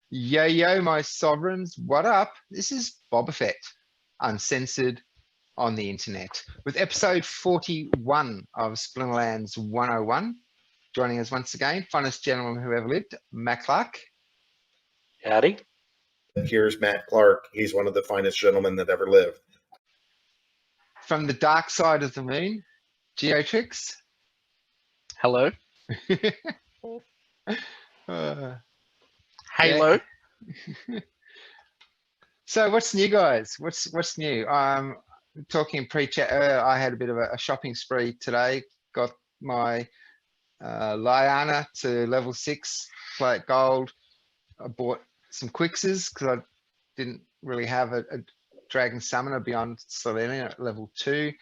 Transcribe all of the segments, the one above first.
Yo, yo, my sovereigns, what up? This is Boba Fett, uncensored on the internet, with episode 41 of Splinterlands 101. Joining us once again, funnest gentleman who ever lived, Matt Clark. Howdy. Here's Matt Clark. He's one of the finest gentlemen that ever lived. From the dark side of the moon, Geotrix. Hello. Halo. Yeah. So what's new, guys? What's new? Talking pre-chat. I had a bit of a shopping spree today. Got my Lyanna to level 6, plate gold. I bought some Quixes because I didn't really have a Dragon Summoner beyond Selenia at level 2.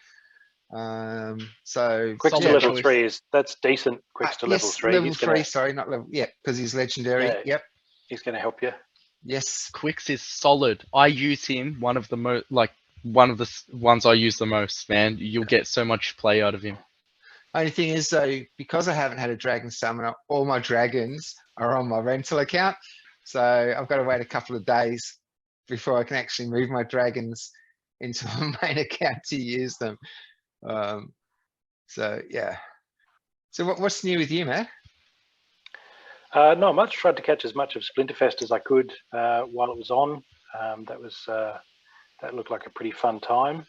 So Quicks to Solid level choice. 3 that's decent. Quicks to level yes, 3. level He's 3. gonna, Sorry, not level. Yeah, because he's legendary. Yeah. Yep. he's going to help you. Yes. Quix is solid. I use him. One of the ones I use the most. Man, you'll get so much play out of him. Only thing is though, because I haven't had a Dragon Summoner, all my dragons are on my rental account. So I've got to wait a couple of days before I can actually move my dragons into my main account to use them. So yeah. So what's new with you, Matt? Not much. Tried to catch as much of Splinterfest as I could while it was on. That looked like a pretty fun time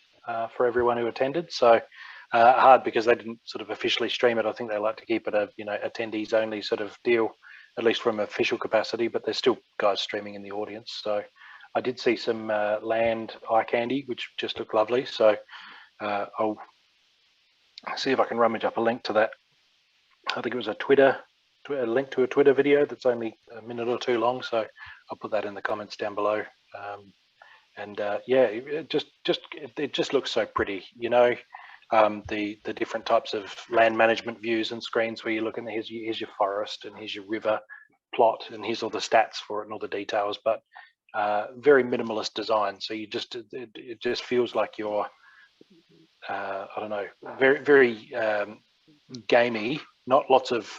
for everyone who attended. So hard because they didn't sort of officially stream it. I think they like to keep it a attendees only sort of deal, at least from official capacity. But there's still guys streaming in the audience. So I did see some land eye candy, which just looked lovely. So I'll see if I can rummage up a link to that. I think it was a link to a Twitter video that's only a minute or two long. So I'll put that in the comments down below. It just looks so pretty, the different types of land management views and screens where you look and here's your forest and here's your river plot and here's all the stats for it and all the details, but very minimalist design. So it just feels like you're very very gamey, not lots of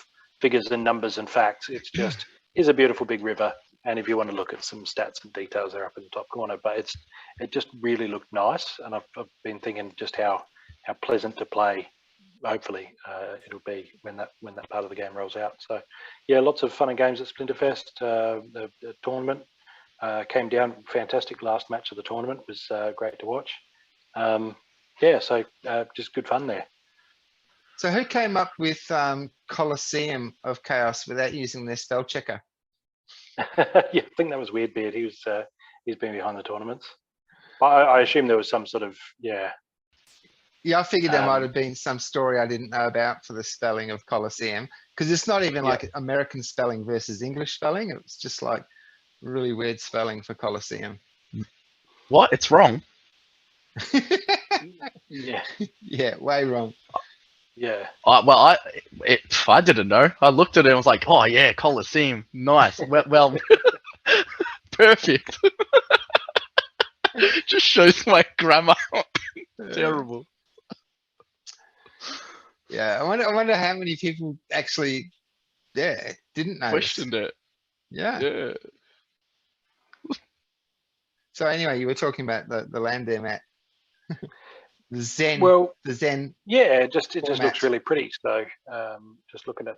figures and numbers and facts. It's just here's a beautiful big river, and if you want to look at some stats and details, they're up in the top corner. But it just really looked nice, and I've been thinking just how pleasant to play. Hopefully, it'll be when that part of the game rolls out. So, yeah, lots of fun and games at Splinterfest. The tournament came down fantastic. Last match of the tournament was great to watch. So just good fun there. So who came up with Colosseum of Chaos without using their spell checker? Yeah, I think that was Weirdbeard. He's been behind the tournaments. But I assume there was some sort of Yeah, I figured there might have been some story I didn't know about for the spelling of Colosseum, because it's not even like American spelling versus English spelling. It was just like really weird spelling for Colosseum. What? It's wrong. yeah. Yeah, way wrong. Yeah. I didn't know. I looked at it and was like, oh yeah, Colosseum, nice. Well, perfect. Just shows my grammar. Terrible. Yeah, I wonder how many people actually, didn't know. Questioned it. Yeah. So anyway, you were talking about the land there, Matt. The Zen. Well, the Zen. Yeah, it just format. looks really pretty. So just looking at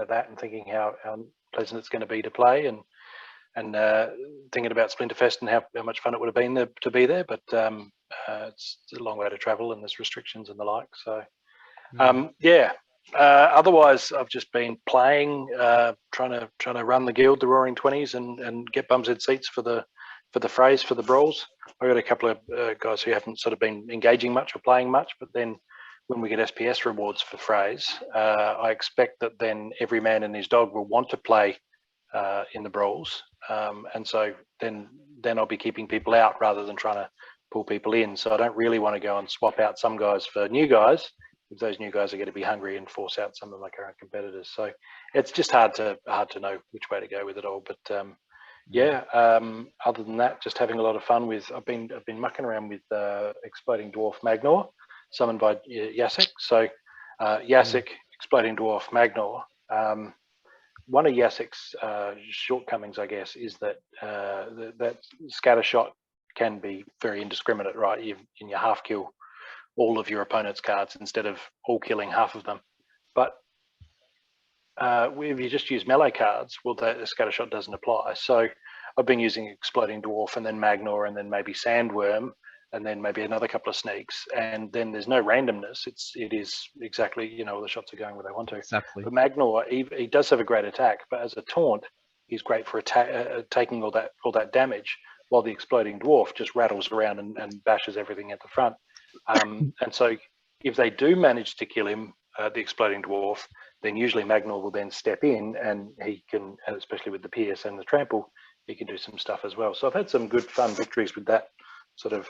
that and thinking how pleasant it's going to be to play, and thinking about Splinterfest and how much fun it would have been to be there. But it's a long way to travel and there's restrictions and the like. So otherwise, I've just been playing, trying to run the guild, the Roaring 20s, and get bums in seats for the phrase for the brawls. I got a couple of guys who haven't sort of been engaging much or playing much, but then when we get SPS rewards for phrase, I expect that then every man and his dog will want to play in the brawls, and so then I'll be keeping people out rather than trying to pull people in. So I don't really want to go and swap out some guys for new guys, if those new guys are going to be hungry, and force out some of my current competitors. So it's just hard to know which way to go with it all. But other than that, just having a lot of fun with. I've been mucking around with Exploding Dwarf Magnor, summoned by Jacek. So Jacek, Exploding Dwarf Magnor, one of Yasek's shortcomings, I guess, is that that scatter shot can be very indiscriminate, right? In your half kill all of your opponent's cards instead of all killing half of them. But if you just use melee cards, well, the scatter shot doesn't apply. So I've been using Exploding Dwarf and then Magnor and then maybe Sandworm and then maybe another couple of sneaks, and then there's no randomness. It is exactly, you know, the shots are going where they want to. Exactly. But Magnor, he does have a great attack, but as a taunt, he's great for taking all that damage, while the Exploding Dwarf just rattles around and bashes everything at the front. And so if they do manage to kill him, the Exploding Dwarf, then usually Magnor will then step in, and he can, and especially with the Pierce and the Trample, he can do some stuff as well. So I've had some good fun victories with that sort of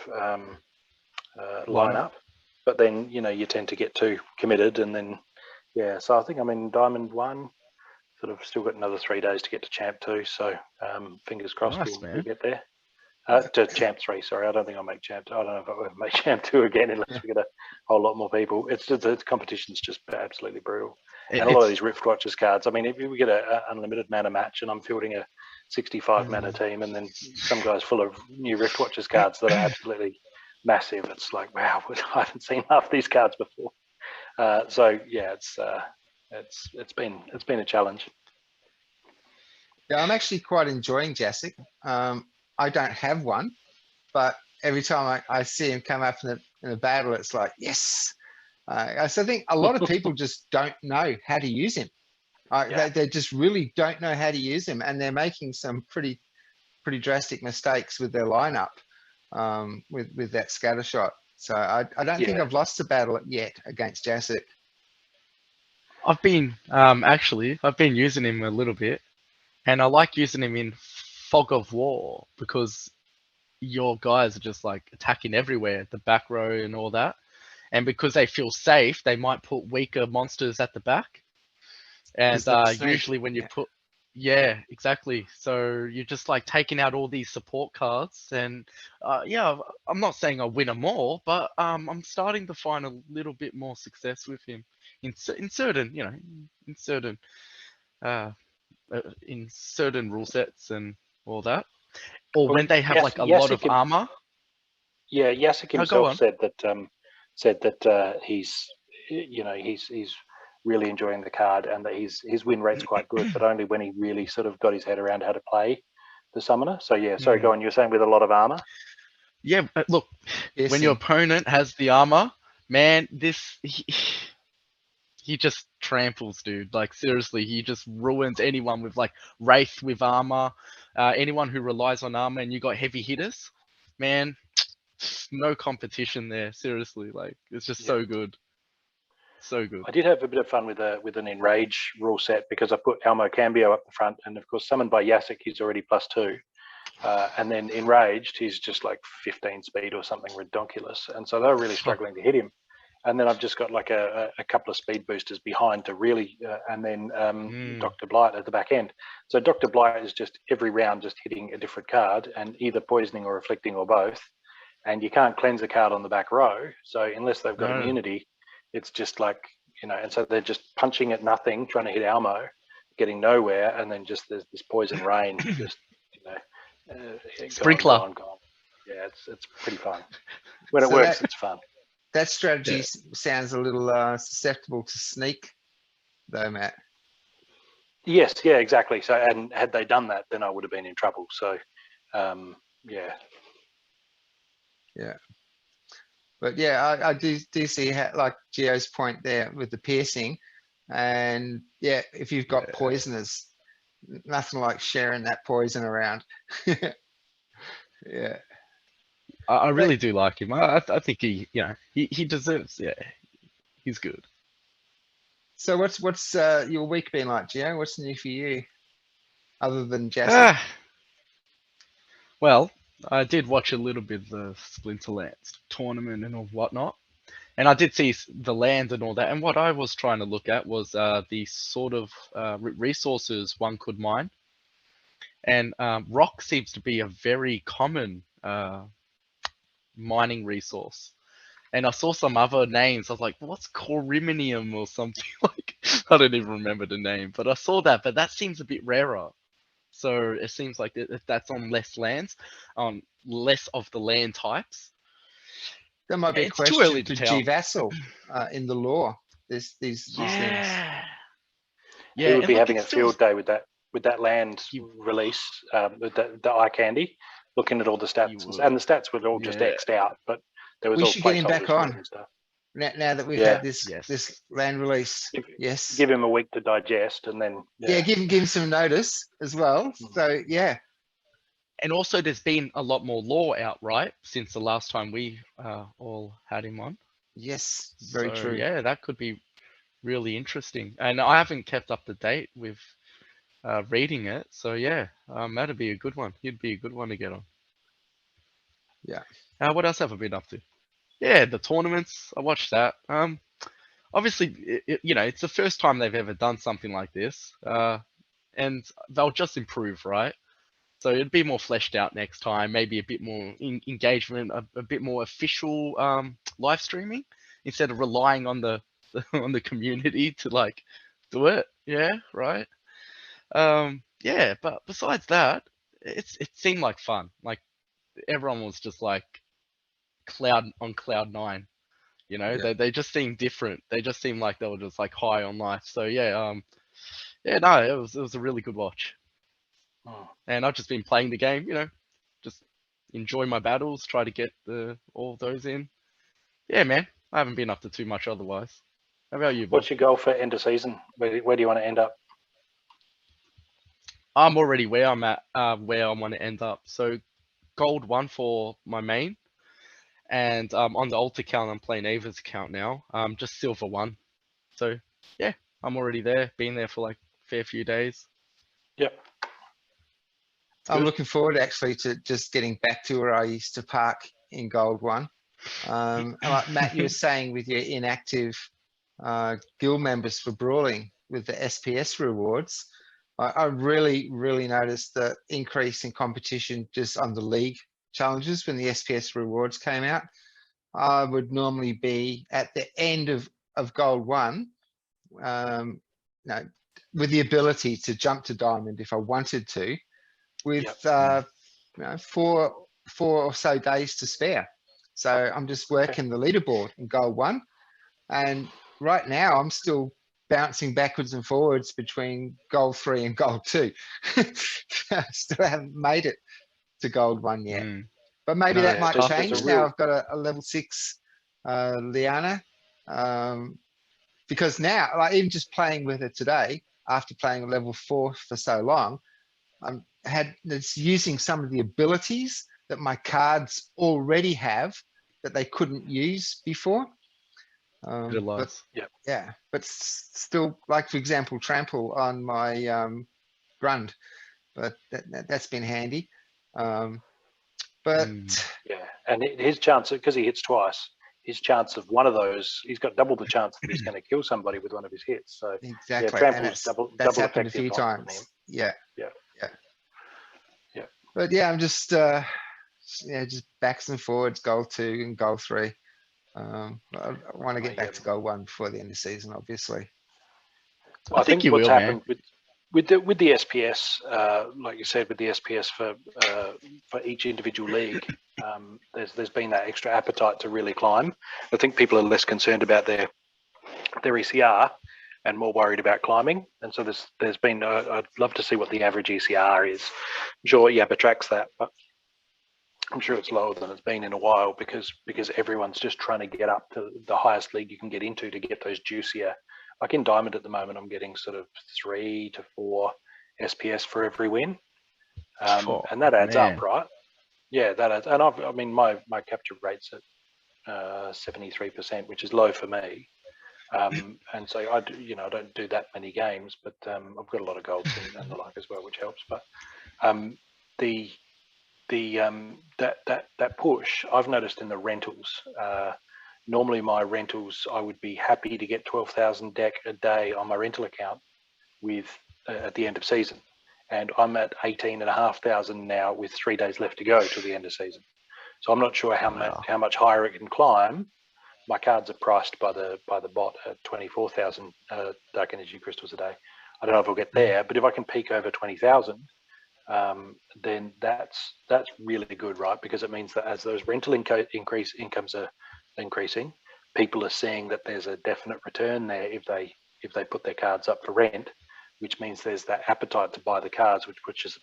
lineup, but then, you know, you tend to get too committed, and then so I think I'm in Diamond 1, sort of still got another 3 days to get to Champ 2, so fingers crossed we'll get there. To Champ 3, sorry, I don't think I'll make Champ 2. I don't know if I'll ever make Champ 2 again unless we get a whole lot more people. It's just, the competition's just absolutely brutal. And a lot of these Rift Watchers cards, I mean, if we get an unlimited mana match and I'm fielding a 65 mana team, and then some guys full of new Rift Watchers cards that are absolutely massive, it's like, wow, I haven't seen half these cards before. So yeah, it's been a challenge. Yeah, I'm actually quite enjoying Jessic. I don't have one, but every time I see him come up in a battle, it's like, yes. So I think a lot of people just don't know how to use him. They just really don't know how to use him, and they're making some pretty drastic mistakes with their lineup with that scatter shot. So I don't think I've lost a battle yet against Jessic. I've been I've been using him a little bit, and I like using him in Fog of War because your guys are just like attacking everywhere, the back row and all that. And because they feel safe, they might put weaker monsters at the back. And usually when you put, exactly. So you're just like taking out all these support cards, and I'm not saying I'll win them all, but I'm starting to find a little bit more success with him in certain, you know, in certain rule sets and all that. Or when they have like a lot of armor. Yeah, Yassik himself said that he's really enjoying the card, and that his win rate's quite good, but only when he really sort of got his head around how to play the summoner. So yeah, sorry, go on. You're saying with a lot of armor? Yeah, but look, when your opponent has the armor, man, he just tramples, dude. Like seriously, he just ruins anyone with like Wraith with armor, anyone who relies on armor, and you got heavy hitters, man. No competition there. Seriously, like it's just so good, so good. I did have a bit of fun with an Enrage rule set because I put Elmo Cambio up the front, and of course summoned by Yassik, he's already +2, and then Enraged, he's just like 15 speed or something ridiculous, and so they were really struggling to hit him. And then I've just got like a couple of speed boosters behind to really, and then Dr. Blight at the back end. So Dr. Blight is just every round just hitting a different card and either poisoning or afflicting or both. And you can't cleanse a card on the back row. So unless they've got immunity, it's just like, you know, and so they're just punching at nothing, trying to hit Almo, getting nowhere. And then just there's this poison rain, just, you know, sprinkler. Gone. Yeah, it's pretty fun. When it works, it's fun. That strategy sounds a little susceptible to sneak, though, Matt. Yes, yeah, exactly. So, and had they done that, then I would have been in trouble. So, yeah. But yeah, I do see how, like Gio's point there with the piercing, and yeah, if you've got poisoners, nothing like sharing that poison around. Yeah. I really do like him. I think he deserves. Yeah, he's good. So what's your week been like, Gio? What's new for you, other than Jessic? Well, I did watch a little bit of the Splinterlands tournament and all whatnot, and I did see the land and all that. And what I was trying to look at was the sort of resources one could mine, and rock seems to be a very common mining resource. And I saw some other names. I was like, what's Coriminium or something? Like, I don't even remember the name, but I saw that. But that seems a bit rarer. So it seems like if that's on less lands, on less of the land types. That might be a It's too question early to for tell. G Vassal in the law. These things. Yeah. He Yeah, would and be look, having it's a still field day with that land He- release, with the eye candy, looking at all the stats, would. and the stats were all just Yeah. X'd out, but there was We all should get him back placeholders for it on and stuff. now that we've Yeah. had this Yes. land release. Give, Yes. give him a week to digest, and then Yeah, give him some notice as well. So yeah, And also, there's been a lot more lore out, right, since the last time we all had him on. yes, very So, true. yeah, that could be really interesting. And I haven't kept up to date with reading it. So, yeah, that'd be a good one. He'd be a good one to get on. Yeah. What else have I been up to? Yeah, the tournaments. I watched that. Obviously, it's the first time they've ever done something like this. And they'll just improve, right? So it'd be more fleshed out next time, maybe a bit more engagement, a bit more official live streaming instead of relying on the on the community to like do it. Yeah, right. Yeah, but besides that, it seemed like fun. Like everyone was just like cloud nine. Yeah. They just seemed different. They just seemed like they were just like high on life. So yeah, yeah, no, it was a really good watch. And I've just been playing the game, just enjoy my battles, try to get all those in. Yeah, man, I haven't been up to too much otherwise. How about you, Bob? What's your goal for end of season? Where do you want to end up? I'm already where I'm at, where I want to end up. So gold 1 for my main, and on the alt account, I'm playing Ava's account now. Just silver 1. So yeah, I'm already there. Been there for like a fair few days. Yep. I'm good. looking forward actually to just getting back to where I used to park in Gold 1. And like Matt, you were saying with your inactive guild members for brawling with the SPS rewards, I really noticed the increase in competition just on the league challenges when the SPS rewards came out. I would normally be at the end of Gold 1, with the ability to jump to Diamond if I wanted to, with Yep. 4 or so days to spare. So I'm just working the leaderboard in Gold 1, and right now I'm still bouncing backwards and forwards between Gold 3 and Gold 2. Still haven't made it to Gold 1 yet, but maybe No, that it's might tough. change There's a now. real- I've got a level 6 Liana, because now, like even just playing with it today, after playing level 4 for so long, it's using some of the abilities that my cards already have that they couldn't use before. But Utilize. yeah, but still, like for example, trample on my Grund, but that's been handy. But Yeah, and his chance, because he hits twice, his chance of one of those, he's got double the chance that he's going to kill somebody with one of his hits. So exactly, yeah, and trample's double that's happened a effective few on him. times. Yeah. Yeah. But yeah, I'm just just backs and forwards, Goal 2 and Goal 3. I want to get back to Goal 1 before the end of the season, obviously. Well, I think you what's will, happened with the SPS, like you said, with the SPS for each individual league, there's been that extra appetite to really climb. I think people are less concerned about their ECR and more worried about climbing. And so there's been, I'd love to see what the average ECR is. I'm sure Yabba tracks that, but I'm sure it's lower than it's been in a while because everyone's just trying to get up to the highest league you can get into to get those juicier. Like in Diamond at the moment, I'm getting sort of 3 to 4 SPS for every win, and that adds up, right? Yeah, that adds. And I mean, my capture rate's at 73%, which is low for me. And so I don't do that many games, but I've got a lot of golds and the like as well, which helps. But that push I've noticed in the rentals. Normally my rentals, I would be happy to get 12,000 deck a day on my rental account with at the end of season, and I'm at 18,500 now with 3 days left to go till the end of season. So I'm not sure how much higher it can climb. my cards are priced by the bot at 24,000 dark energy crystals a day. I don't know if I'll get there, but if I can peak over 20,000, then that's really good, right? Because it means that as those rental incomes are increasing, people are seeing that there's a definite return there if they put their cards up for rent, which means there's that appetite to buy the cards, which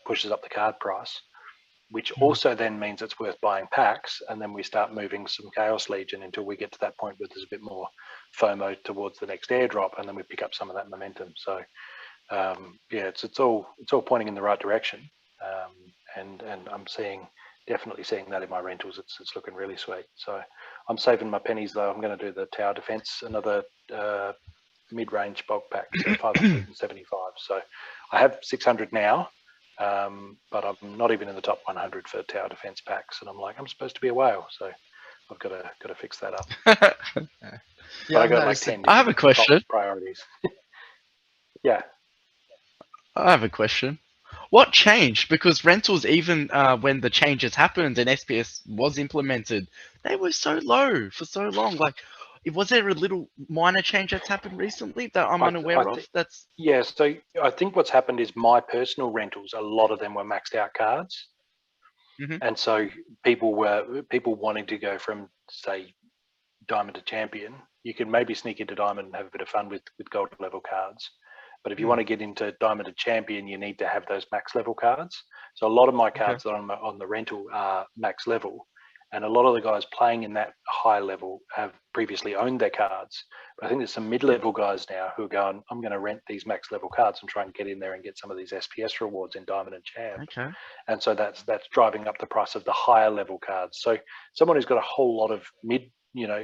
pushes up the card price, which also then means it's worth buying packs, and then we start moving some Chaos Legion until we get to that point where there's a bit more FOMO towards the next airdrop, and then we pick up some of that momentum. So yeah, it's all pointing in the right direction, and I'm definitely seeing that in my rentals. It's looking really sweet. So I'm saving my pennies though. I'm going to do the Tower Defense, another mid-range bulk pack, so 575. So I have 600 now, but I'm not even in the top 100 for Tower Defense packs, and I'm like, I'm supposed to be a whale, so I've got to fix that up. Yeah, I got like 10 I have a question. priorities. Yeah. I have a question. What changed? Because rentals, even when the changes happened and SPS was implemented, they were so low for so long. Like, was there a little minor change that's happened recently that I'm unaware of? Yeah. So I think what's happened is my personal rentals, a lot of them were maxed out cards, and so people wanting to go from, say, Diamond to Champion. You can maybe sneak into Diamond and have a bit of fun with gold level cards. But if you want to get into Diamond to Champion, you need to have those max level cards. So a lot of my cards that are on the rental are max level. And a lot of the guys playing in that high level have previously owned their cards. But I think there's some mid-level guys now who are going, I'm going to rent these max level cards and try and get in there and get some of these SPS rewards in Diamond and Champ. Okay. And so that's driving up the price of the higher level cards. So someone who's got a whole lot of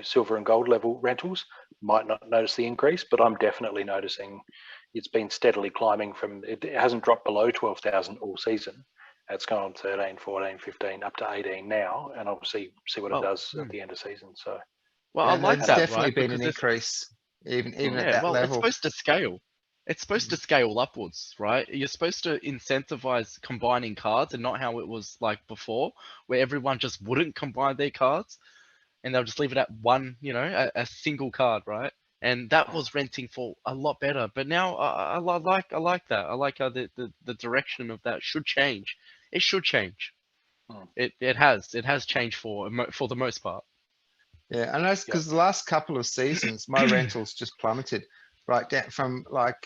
silver and gold level rentals might not notice the increase, but I'm definitely noticing it's been steadily climbing it hasn't dropped below 12,000 all season. It's gone on 13, 14, 15, up to 18 now, and obviously see what it does at the end of season. So, well, I like there's that, definitely right? been Because an increase, even at that well, level. it's supposed to scale. It's supposed to scale upwards, right? You're supposed to incentivize combining cards and not how it was like before, where everyone just wouldn't combine their cards and they'll just leave it at one, a single card, right? And that was renting for a lot better. But now I like that. I like how the direction of that should change. It should change. It has changed for the most part. Yeah, and that's because the last couple of seasons, my rentals just plummeted right down from like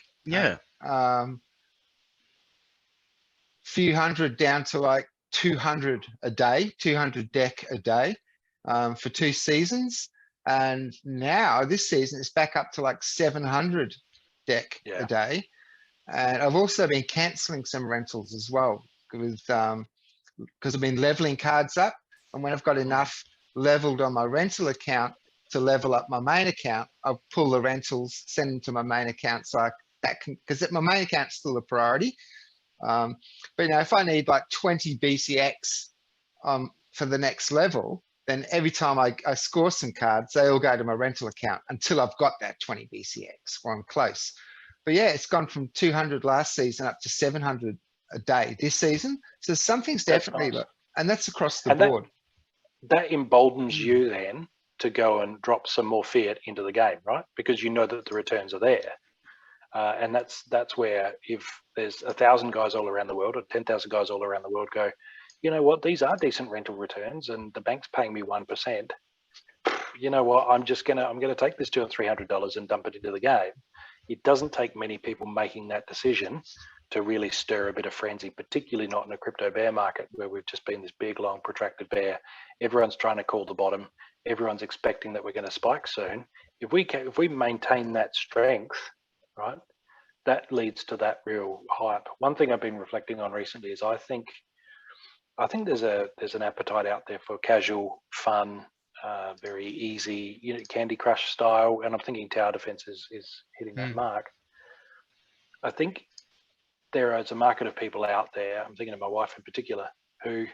few hundred down to like 200 a day, 200 deck a day for 2 seasons. And now this season it's back up to like 700 deck a day. And I've also been cancelling some rentals as well because I've been leveling cards up. And when I've got enough leveled on my rental account to level up my main account, I'll pull the rentals, send them to my main account. So because my main account's still a priority. But if I need like 20 BCX for the next level, then every time I score some cards, they all go to my rental account until I've got that 20 BCX or I'm close. But yeah, it's gone from 200 last season up to 700 a day this season. So something's definitely, and that's across the board. That emboldens you then to go and drop some more fiat into the game, right? Because you know that the returns are there. And that's where if there's 1,000 guys all around the world or 10,000 guys all around the world go, you know what, these are decent rental returns and the bank's paying me 1%. You know what, I'm going to take this $200 or $300 and dump it into the game. It doesn't take many people making that decision to really stir a bit of frenzy, particularly not in a crypto bear market where we've just been this big, long, protracted bear. Everyone's trying to call the bottom. Everyone's expecting that we're going to spike soon. If we maintain that strength, right, that leads to that real hype. One thing I've been reflecting on recently is I think there's an appetite out there for casual, fun, very easy, Candy Crush style, and I'm thinking Tower Defense is hitting that mark. I think there is a market of people out there, I'm thinking of my wife in particular, who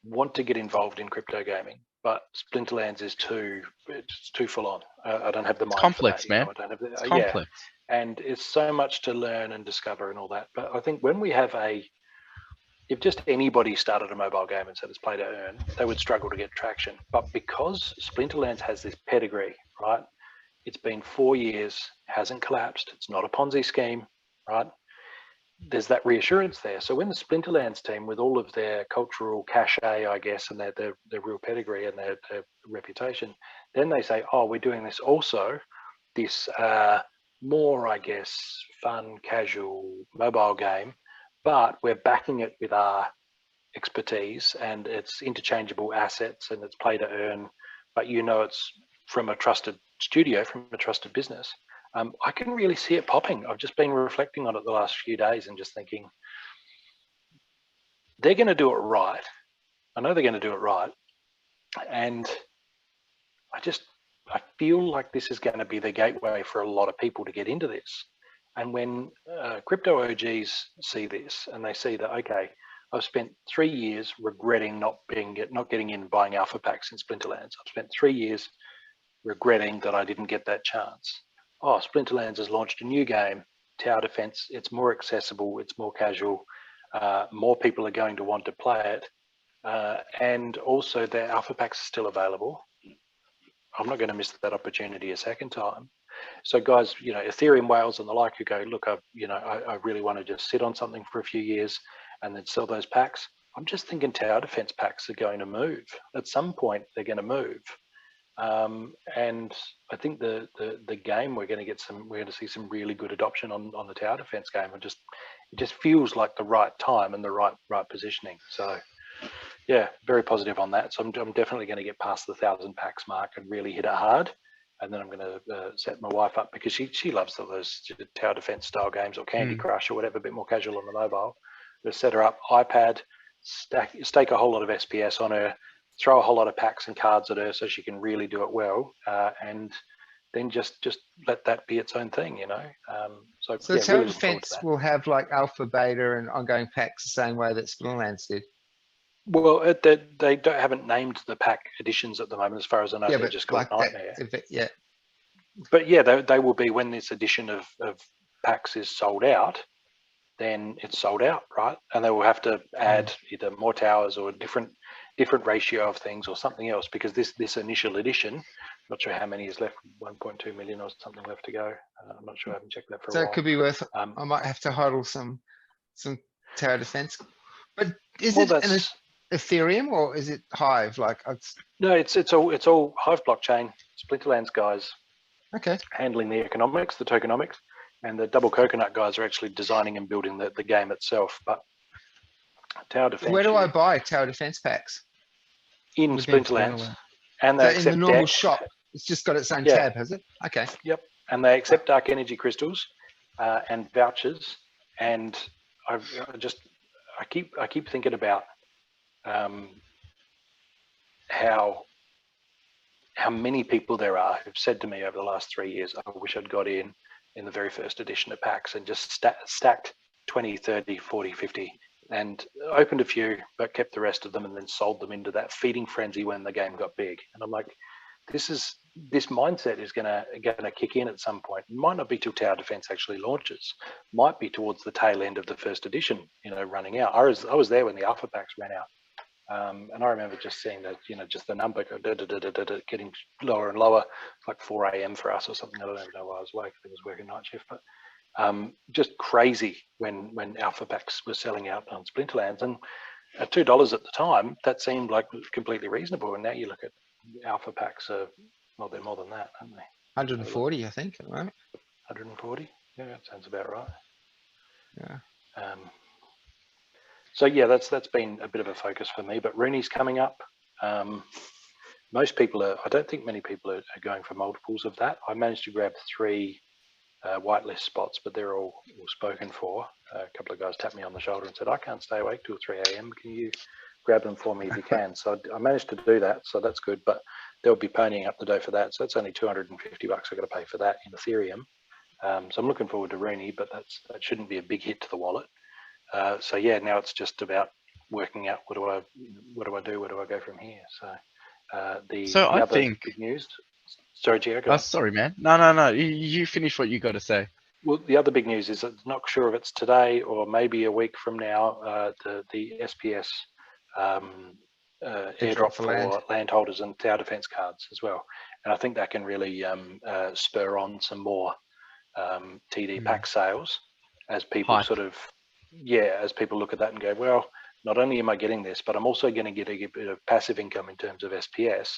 want to get involved in crypto gaming, but Splinterlands is too full on. I don't have the mind complex, for that. Man. I don't have the, it's complex. And it's so much to learn and discover and all that. But I think when we have if just anybody started a mobile game and said it's play to earn, they would struggle to get traction. But because Splinterlands has this pedigree right? It's been 4 years, hasn't collapsed. It's not a Ponzi scheme, right? There's that reassurance there. So when the Splinterlands team, with all of their cultural cachet, I guess, and their real pedigree and their reputation, then they say, oh, we're doing this also, this more, I guess, fun, casual mobile game, but we're backing it with our expertise and it's interchangeable assets and it's play to earn, but you know it's from a trusted studio, from a trusted business. I can really see it popping. I've just been reflecting on it the last few days and just thinking, they're going to do it right. I know they're going to do it right. And I feel like this is going to be the gateway for a lot of people to get into this. And when crypto OGs see this and they see that, okay, I've spent 3 years regretting not getting in buying alpha packs in Splinterlands. I've spent 3 years regretting that I didn't get that chance. Oh, Splinterlands has launched a new game, Tower Defense. It's more accessible, it's more casual. More people are going to want to play it. And also their alpha packs are still available. I'm not going to miss that opportunity a second time. So guys, you know, Ethereum whales and the like who go, look, I really want to just sit on something for a few years and then sell those packs. I'm just thinking Tower Defense packs are going to move. At some point, they're going to move. And I think the game we're going to see some really good adoption on the Tower Defense game. It just feels like the right time and the right positioning. So yeah, very positive on that. So I'm definitely going to get past the 1,000 packs mark and really hit it hard. And then I'm going to set my wife up because she loves those Tower Defense style games or Candy Crush or whatever, a bit more casual on the mobile. Just set her up, iPad, stake a whole lot of SPS on her, throw a whole lot of packs and cards at her so she can really do it well, and then just let that be its own thing, you know. So yeah, Tower really Defense will have like alpha, beta, and ongoing packs the same way that Splinterlands did. Well, they haven't named the pack editions at the moment, as far as I know. Yeah, They're but just called like Nightmare. yeah. But yeah, they will be when this edition of packs is sold out. Then it's sold out, right? And they will have to add either more towers or a different ratio of things or something else, because this initial edition, not sure how many is left, 1.2 million or something left to go. I'm not sure, I haven't checked that for a So while. it could be worth. I might have to hodl some Tower Defense. But is well, it an Ethereum or is it Hive? Like no, it's all Hive blockchain. Splinterlands guys okay. handling the economics, the tokenomics. And the Double Coconut guys are actually designing and building the game itself. But Tower Defense. Where do I buy Tower Defense packs? In Splinterlands. And So they in the accept normal shop, it's just got its own tab, has it? Okay. Yep. And they accept dark energy crystals and vouchers. And I keep thinking about how many people there are who've said to me over the last 3 years, I wish I'd got in the very first edition of packs and just stacked 20, 30, 40, 50 and opened a few, but kept the rest of them and then sold them into that feeding frenzy when the game got big. And I'm like, this mindset is gonna kick in at some point. It might not be till Tower Defense actually launches. Might be towards the tail end of the first edition, you know, running out. I was there when the alpha packs ran out. And I remember just seeing that, you know, just the number getting lower and lower, like 4 a.m. for us or something. I don't even know why I was awake. I think I was working night shift, but just crazy when alpha packs were selling out on Splinterlands. And at $2 at the time, that seemed like completely reasonable. And now you look at alpha packs are, well, they're more than that, aren't they? 140, I think, at the moment. 140? Yeah, that sounds about right. Yeah. So yeah, that's been a bit of a focus for me. But Rooney's coming up. Most people I don't think many people are going for multiples of that. I managed to grab 3 whitelist spots, but they're all spoken for. A couple of guys tapped me on the shoulder and said, I can't stay awake till 3 a.m. Can you grab them for me if you can? So I managed to do that. So that's good, but they'll be ponying up the dough for that. So it's only $250 I've got to pay for that in Ethereum. So I'm looking forward to Rooney, but that shouldn't be a big hit to the wallet. So yeah, now it's just about working out what do I do? Where do I go from here? So the other big news. Sorry, Gio, go on. Sorry, man. No. You finish what you got to say. Well, the other big news is I'm not sure if it's today or maybe a week from now. The SPS Airdrop airdrop for for land. landholders and tower defense cards as well. And I think that can really spur on some more TD pack sales as people Hype. sort of, as people look at that and go, well, not only am I getting this, but I'm also going to get a bit of passive income in terms of SPS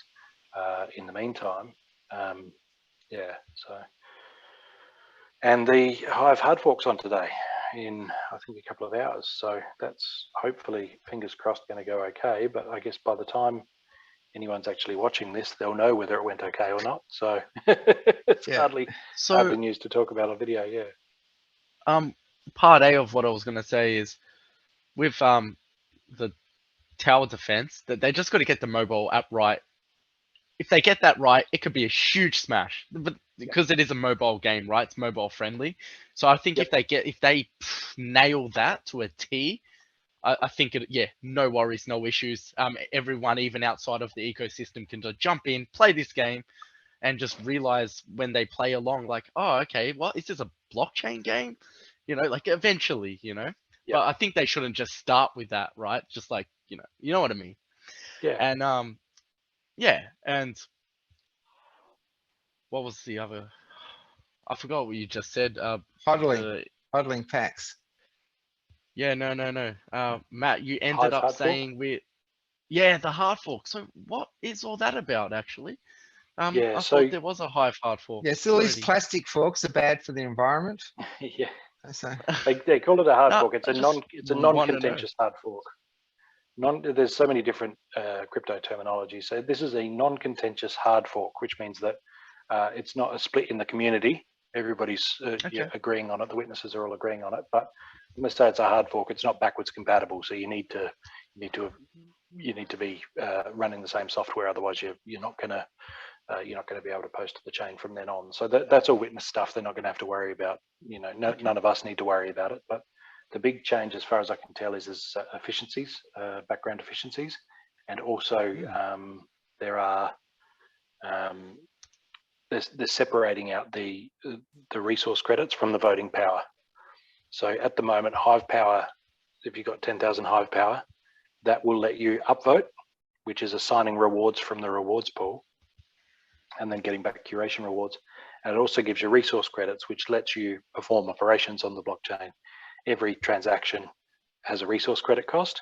in the meantime. So. And the Hive hard fork's on today in, I think, a couple of hours. So that's hopefully, fingers crossed, going to go okay. But I guess by the time anyone's actually watching this, they'll know whether it went okay or not. So it's hardly news to talk about on video. Part A of what I was gonna say is with the tower defense that they just got to get the mobile app right. If they get that right, it could be a huge smash. But because it is a mobile game, right? It's mobile friendly. So I think if they nail that to a T, I think no worries, no issues. Everyone, even outside of the ecosystem, can just jump in, play this game, and just realize when they play along, like, oh, okay, well, is this a blockchain game? Like eventually, But I think they shouldn't just start with that, right? Just like, you know what I mean? Yeah. And and what was the other? I forgot what you just said. Hodling packs. Yeah, no. Matt, you ended Hive up hard fork? saying the hard fork. So what is all that about, actually? I thought there was a Hive hard fork. Yeah, still these plastic forks are bad for the environment. Yeah. So They call it a hard No, fork. It's I a just wanna know. non-contentious hard fork. There's so many different crypto terminology. So this is a non-contentious hard fork, which means that it's not a split in the community. Everybody's agreeing on it. The witnesses are all agreeing on it. But I'm going to say it's a hard fork. It's not backwards compatible. So you need to be running the same software. Otherwise, you're not going to be able to post to the chain from then on. So that's all witness stuff. They're not going to have to worry about. None of us need to worry about it. But the big change, as far as I can tell, is efficiencies, background efficiencies, and also they're separating out the resource credits from the voting power. So at the moment, Hive Power, if you've got 10,000 Hive Power, that will let you upvote, which is assigning rewards from the rewards pool, and then getting back curation rewards. And it also gives you resource credits, which lets you perform operations on the blockchain. Every transaction has a resource credit cost,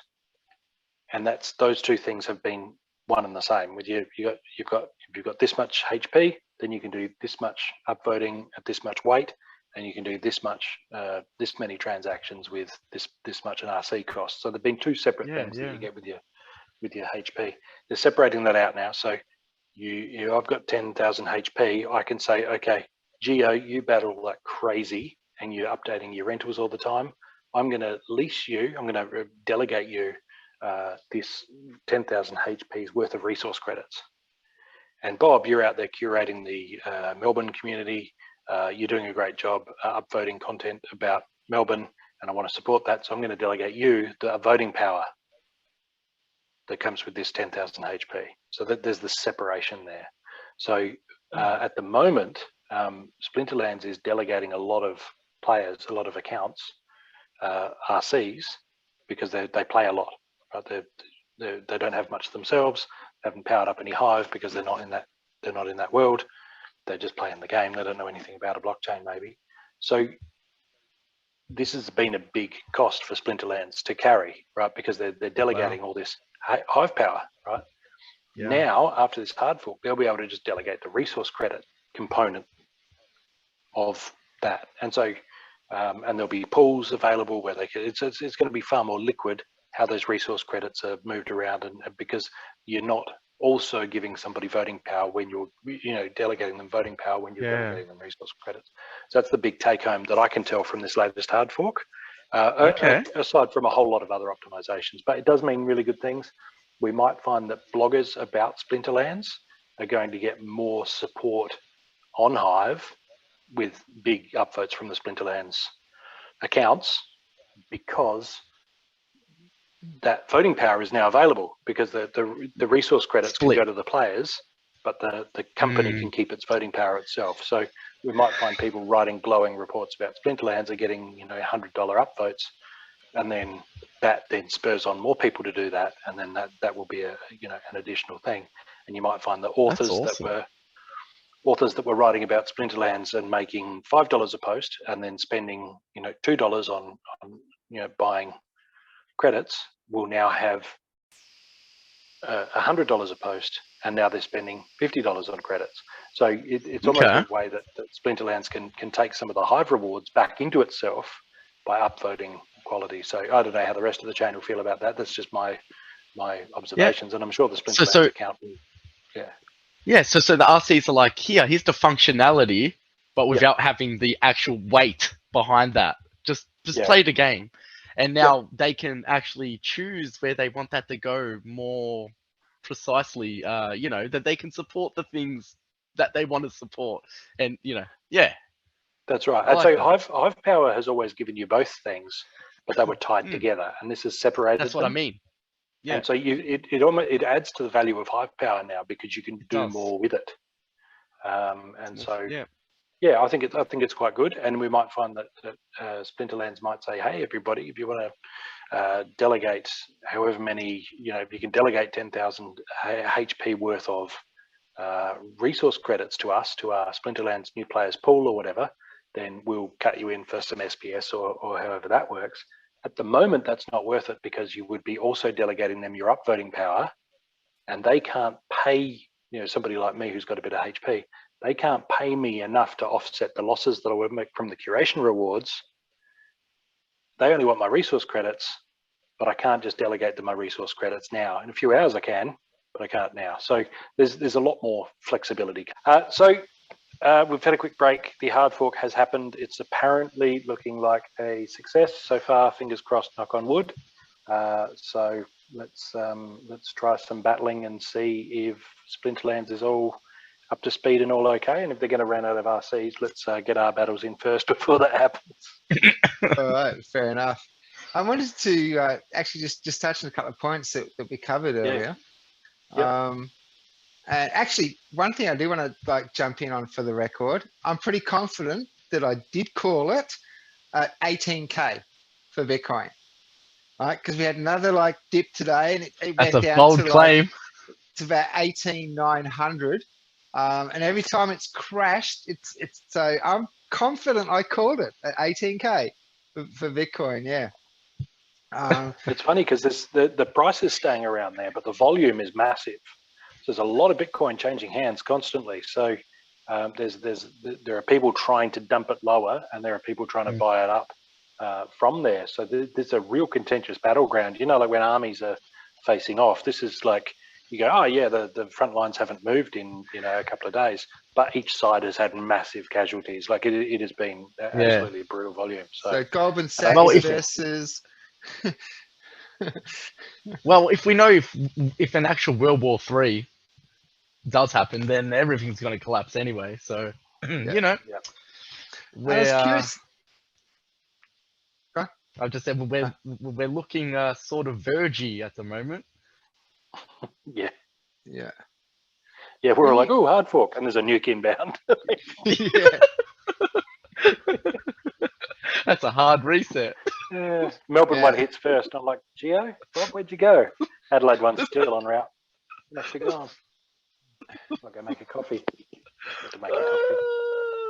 and those two things have been one and the same. With if you've got this much HP, then you can do this much upvoting at this much weight, and you can do this many transactions with this much an RC cost. So there've been two separate things that you get with your HP. They're separating that out now. So I've got 10,000 HP. I can say, okay, Geo, you battle like crazy, and you're updating your rentals all the time. I'm going to lease you. I'm going to delegate you this 10,000 HP's worth of resource credits. And Bob, you're out there curating the Melbourne community. You're doing a great job upvoting content about Melbourne, and I want to support that. So I'm going to delegate you the voting power that comes with this 10,000 HP. So that there's the separation there. So at the moment, Splinterlands is delegating a lot of players, a lot of accounts, RCs, because they play a lot. Right? They don't have much themselves. They haven't powered up any Hive because they're not in that world. They're just playing the game. They don't know anything about a blockchain, maybe. So this has been a big cost for Splinterlands to carry, right? Because they're delegating all this Hive power, right? Yeah. Now, after this hard fork, they'll be able to just delegate the resource credit component of that. And so, and there'll be pools available where it's going to be far more liquid how those resource credits are moved around, and because you're not also giving somebody voting power when you're delegating them voting power when you're delegating them resource credits. So that's the big take home that I can tell from this latest hard fork, aside from a whole lot of other optimizations. But it does mean really good things. We might find that bloggers about Splinterlands are going to get more support on Hive with big upvotes from the Splinterlands accounts, because that voting power is now available, because the resource credits can go to the players, but the company can keep its voting power itself. So we might find people writing glowing reports about Splinterlands are getting $100 upvotes and then that then spurs on more people to do that, and then that will be an additional thing. And you might find that authors awesome. that were writing about Splinterlands and making $5 a post, and then spending $2 on buying credits, will now have $100 a post, and now they're spending $50 on credits. So it's almost a way that Splinterlands can take some of the Hive rewards back into itself by upvoting quality. So I don't know how the rest of the chain will feel about that. That's just my observations, and I'm sure the Splinterlands account will, so the RCs are like, here's the functionality, but without having the actual weight behind that. Just play the game. And now they can actually choose where they want that to go more precisely, that they can support the things that they want to support. And, That's right. I I'd like say that. Hive Power has always given you both things, but they were tied together, and this has separated That's what them. I mean. Yeah. And so it adds to the value of Hive Power now, because you can do more with it. I think it's quite good, and we might find that Splinterlands might say, hey, everybody, if you want to delegate however many, if you can delegate 10,000 HP worth of resource credits to us, to our Splinterlands new players pool or whatever, then we'll cut you in for some SPS or however that works. At the moment, that's not worth it, because you would be also delegating them your upvoting power, and they can't pay, somebody like me who's got a bit of HP, they can't pay me enough to offset the losses that I would make from the curation rewards. They only want my resource credits, but I can't just delegate them my resource credits now. In a few hours I can, but I can't now. So there's a lot more flexibility. We've had a quick break. The hard fork has happened. It's apparently looking like a success so far. Fingers crossed, knock on wood. So let's try some battling and see if Splinterlands is all up to speed and all okay. And if they're going to run out of RCs, let's get our battles in first before that happens. All right, fair enough. I wanted to actually just touch on a couple of points that we covered earlier. And actually, one thing I do want to jump in on for the record, I'm pretty confident that I did call it at 18K for Bitcoin, right? Because we had another dip today, and it That's went a down bold to claim. it's about 18,900. And every time it's crashed, so I'm confident I called it at 18K for Bitcoin. Yeah. It's funny because the price is staying around there, but the volume is massive. So there's a lot of Bitcoin changing hands constantly. So there are people trying to dump it lower, and there are people trying to buy it up from there. So there's a real contentious battleground. Like when armies are facing off, this is like, you go, oh yeah, the front lines haven't moved in a couple of days, but each side has had massive casualties. Like it has been absolutely brutal volume. So Goldman Sachs versus. Well, if we know if an actual World War III does happen, then everything's going to collapse anyway. So I was curious. I just said we're looking sort of vergy at the moment. Yeah. We're like, oh, hard fork, and there's a nuke inbound. That's a hard reset. Melbourne one hits first. I'm like, Gio, Bob, where'd you go? Adelaide one's still en route. Where's she gone? I'll go make a coffee.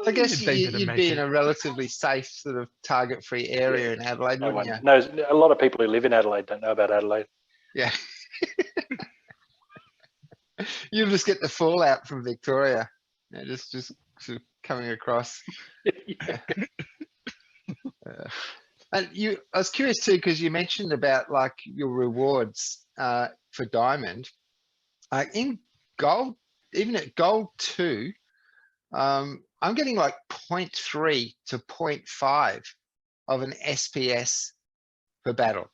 I guess you'd be in a relatively safe sort of target-free area in Adelaide, wouldn't you? No, a lot of people who live in Adelaide don't know about Adelaide. Yeah. You'll just get the fallout from Victoria. Just sort of coming across. And I was curious too, because you mentioned about your rewards for Diamond. In Gold, even at Gold 2, I'm getting 0.3 to 0.5 of an SPS per battle.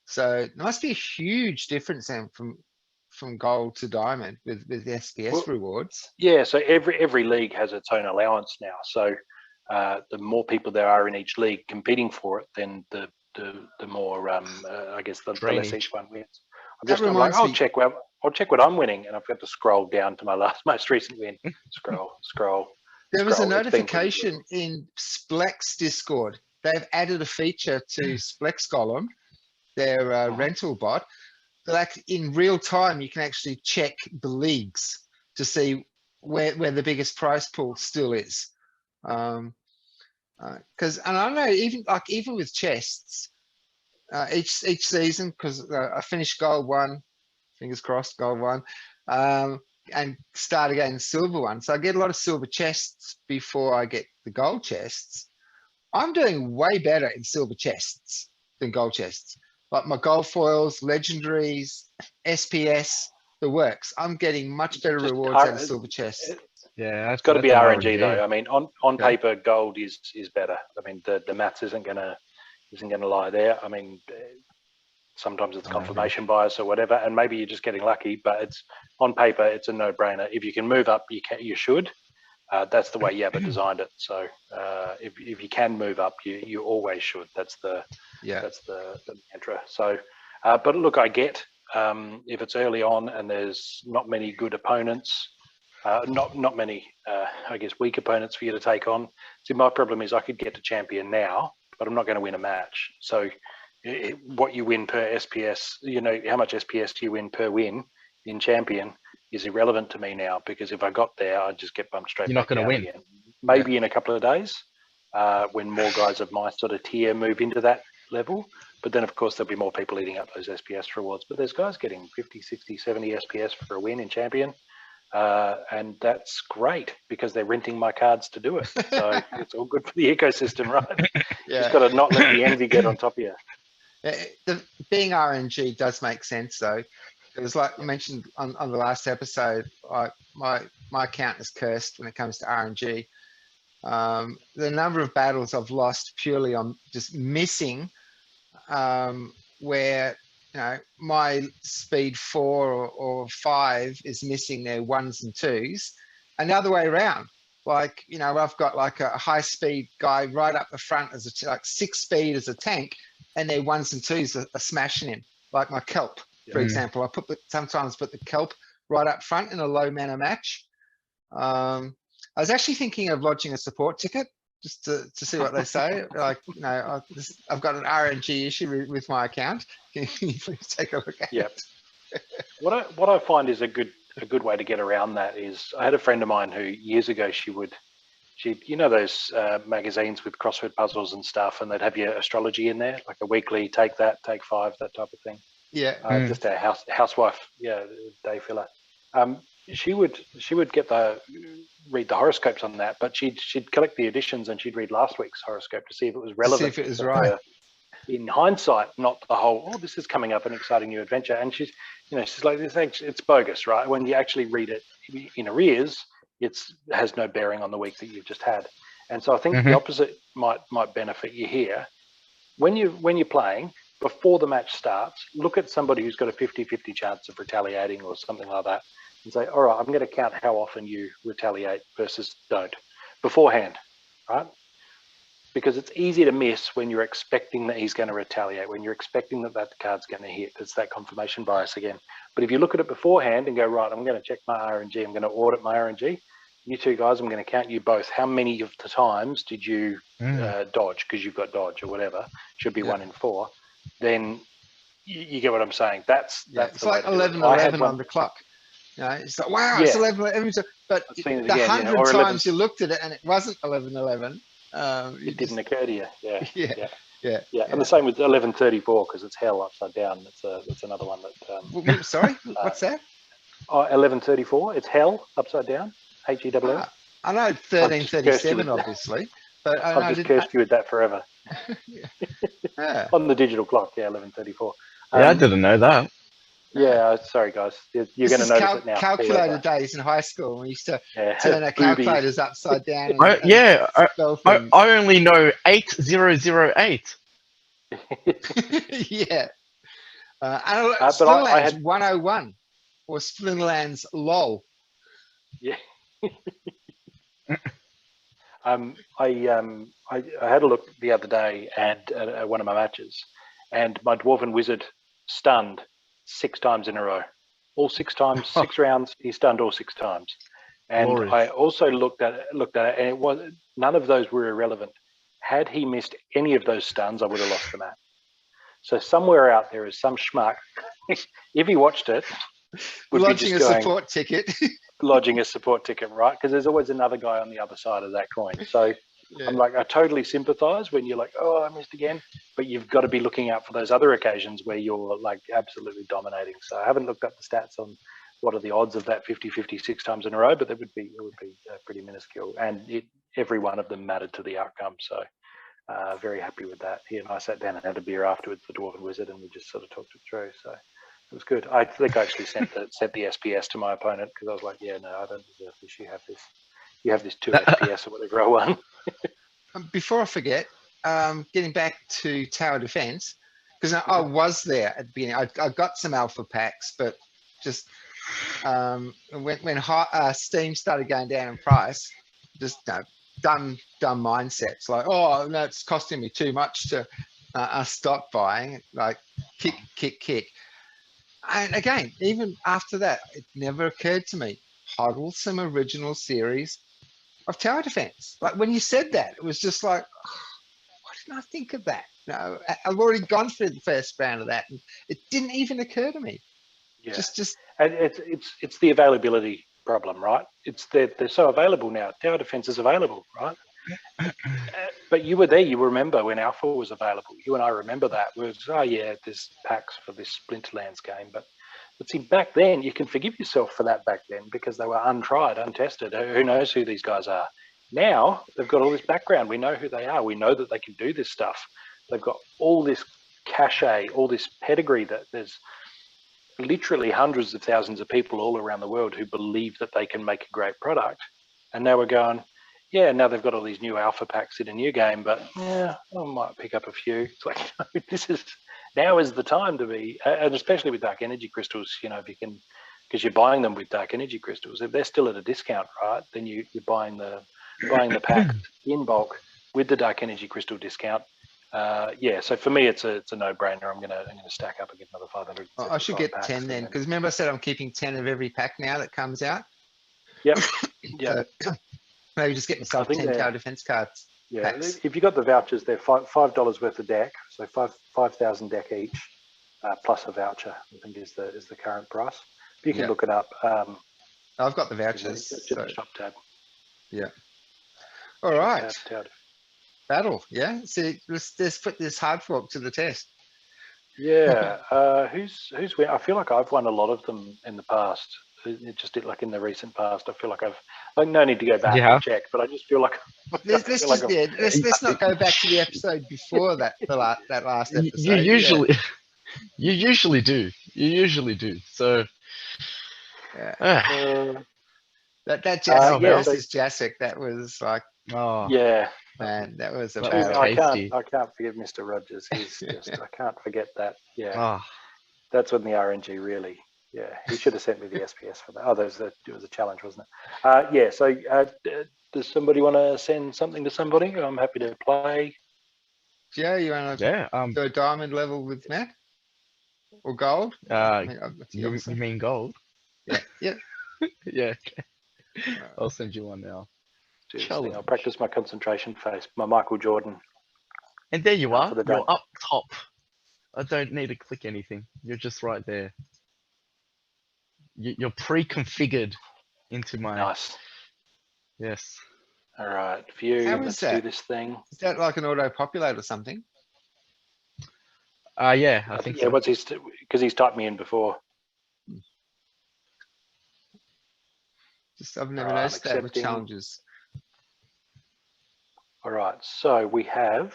So there must be a huge difference then from Gold to Diamond with the SPS rewards. Yeah, so every league has its own allowance now. So the more people there are in each league competing for it, then the more I guess the less each one wins. I'm like, I'll check what I'm winning, and I've got to scroll down to my most recent win. Scroll. There was a notification in Splex Discord they've added a feature to Splex Column, their rental bot, that in real time you can actually check the leagues to see where the biggest prize pool still is. Because and I don't know, even with chests, each season, because I finished gold 1, fingers crossed, gold 1, and start again silver 1. So I get a lot of silver chests before I get the gold chests. I'm doing way better in silver chests than gold chests. Like my gold foils, legendaries, SPS, the works. I'm getting much better rewards out of silver chests. Yeah, It's got to be an RNG though. I mean, on paper, gold is better. I mean, the maths isn't gonna lie there. I mean, sometimes it's confirmation bias or whatever, and maybe you're just getting lucky. But it's on paper, it's a no-brainer. If you can move up, you should. That's the way Yabba designed it. So if you can move up, you always should. That's the mantra. So, but look, I get if it's early on and there's not many good opponents. Not many, I guess, weak opponents for you to take on. See, my problem is I could get to champion now, but I'm not going to win a match. So what you win per SPS, how much SPS you win per win in champion is irrelevant to me now, because if I got there, I'd just get bumped straight. You're not going to win. Again. Maybe in a couple of days when more guys of my sort of tier move into that level. But then, of course, there'll be more people eating up those SPS rewards. But there's guys getting 50, 60, 70 SPS for a win in champion. And that's great because they're renting my cards to do it. So it's all good for the ecosystem, right? Just got to not let the envy get on top of you. Being RNG does make sense though. It was like I mentioned on the last episode, my account is cursed when it comes to RNG. The number of battles I've lost purely on just missing, where my speed 4 or 5 is missing their 1s and 2s, and the other way around. Like, I've got like a high speed guy right up the front as like 6 speed as a tank, and their 1s and 2s are smashing him. Like my kelp, for example. I sometimes put the kelp right up front in a low mana match. I was actually thinking of lodging a support ticket just to see what they say. Like, I've got an RNG issue with my account. Can you please take a look at it? What I find is a good way to get around that is I had a friend of mine who years ago she those magazines with crossword puzzles and stuff, and they'd have your astrology in there, like a weekly take 5, that type of thing. Just a housewife, day filler. She would read the horoscopes on that, but she'd collect the editions and she'd read last week's horoscope to see if it was relevant. See if it was right. In hindsight, not the whole, this is coming up an exciting new adventure. And she's like, it's bogus, right? When you actually read it in arrears, it has no bearing on the week that you've just had. And so I think the opposite might benefit you here. When you're playing, before the match starts, look at somebody who's got a 50-50 chance of retaliating or something like that, and say, all right, I'm going to count how often you retaliate versus don't beforehand, right? Because it's easy to miss when you're expecting that he's going to retaliate, when you're expecting that card's going to hit. It's that confirmation bias again. But if you look at it beforehand and go, right, I'm going to check my RNG, I'm going to audit my RNG, you two guys, I'm going to count you both. How many of the times did you dodge? Because you've got dodge or whatever, should be 1 in 4. Then you get what I'm saying. That's it's like 11:11 on the clock. It's like, wow, it's 11:11. But the 100 times you looked at it and it wasn't 11:11. It didn't occur to you. Yeah. And the same with 11:34 because it's hell upside down. That's another one that. Sorry, what's that? 11:34. It's hell upside down. HELL. I know 13:37, obviously, but I've just cursed you with that forever. On the digital clock, 11:34. I didn't know that. Yeah, sorry guys. You're going to notice it now. Calculator days in high school. We used to turn our calculators upside down. I only know 8008. Yeah. Splinterlands 101 or Splinterlands LOL. Yeah. I had a look the other day at one of my matches, and my Dwarven Wizard stunned 6 times in a row. All 6 times, 6 rounds, he stunned all 6 times. And I also looked at it, and it was none of those were irrelevant. had he missed any of those stuns, I would have lost the match. So somewhere out there is some schmuck. If he watched it, would Lodging be a just going, support ticket. lodging a support ticket, right? Because there's always another guy on the other side of that coin. So Yeah. I'm like, I totally sympathise when you're like, oh, I missed again. But you've got to be looking out for those other occasions where you're like absolutely dominating. So I haven't looked up the stats on what are the odds of that 50-50 6 times in a row, but it would be pretty minuscule. And every one of them mattered to the outcome. So very happy with that. He and I sat down and had a beer afterwards, the Dwarven Wizard, and we just sort of talked it through. So it was good. I think I actually sent the SPS to my opponent because I was like, yeah, no, I don't deserve this. You have this. You have this 2 SPS or whatever I won. Before I forget, getting back to tower defense, because I was there at the beginning. I got some alpha packs, but just when Steam started going down in price, just dumb mindsets like, oh no, it's costing me too much to stop buying. Like kick. And again, even after that, it never occurred to me, huddle some original series of tower defense. Like when you said that, it was just like, why didn't I think of that? No, I've already gone through the first round of that, and it didn't even occur to me. Yeah. Just And it's the availability problem, right? It's they're so available now. Tower defense is available, right? But you were there. You remember when Alpha was available. You and I remember that. It was, oh yeah, there's packs for this Splinterlands game. But see, back then you can forgive yourself for that back then because they were untried, untested. Who knows who these guys are? Now they've got all this background. We know who they are. We know that they can do this stuff. They've got all this cachet, all this pedigree that there's literally hundreds of thousands of people all around the world who believe that they can make a great product. And now we're going, yeah, now they've got all these new alpha packs in a new game, but yeah, I might pick up a few. It's like, now is the time to be, and especially with dark energy crystals, you know, if you can, because you're buying them with dark energy crystals. If they're still at a discount, right, then you're buying the pack in bulk with the dark energy crystal discount. Yeah, so for me, it's a no-brainer. I'm gonna stack up and get another 500. I should get 10 then, because remember I said I'm keeping 10 of every pack now that comes out. Yep. Yeah. So, maybe just get myself 10 tower defense cards. Yeah, packs. if you got the vouchers, they're $5 worth of deck, so 5,000 deck each, plus a voucher. I think is the current price. If you can look it up. I've got the vouchers. Just So, shop tab. yeah. All right. Tab. Battle. Yeah. See, let's put this hard fork to the test. Yeah. Who's win? I feel like I've won a lot of them in the past. Just like in the recent past, I feel like I've like no need to go back and check, but I just feel like Let's not go back to the episode before that last episode. You usually do. So that Jacek versus Jacek, that was like, yeah, man, that was a I bad. I can't forgive Mr. Rogers. He's just I can't forget that. Yeah, oh, that's when the RNG really. Yeah, he should have sent me the SPS for that. Oh, it was a challenge, wasn't it? Yeah. So, does somebody want to send something to somebody? I'm happy to play. Joe, you want to do a diamond level with Matt or gold? You mean gold? Yeah. Yeah. Yeah. Okay. I'll send you one now. I'll practice my concentration face, my Michael Jordan. And there you are. You're up top. I don't need to click anything. You're just right there. You're pre-configured into my. Nice. Yes. All right, view. Let's do this thing. Is that like an auto-populate or something? Yeah, I think so. Yeah, what's his? Because he's typed me in before. I've never noticed that with challenges. All right, so we have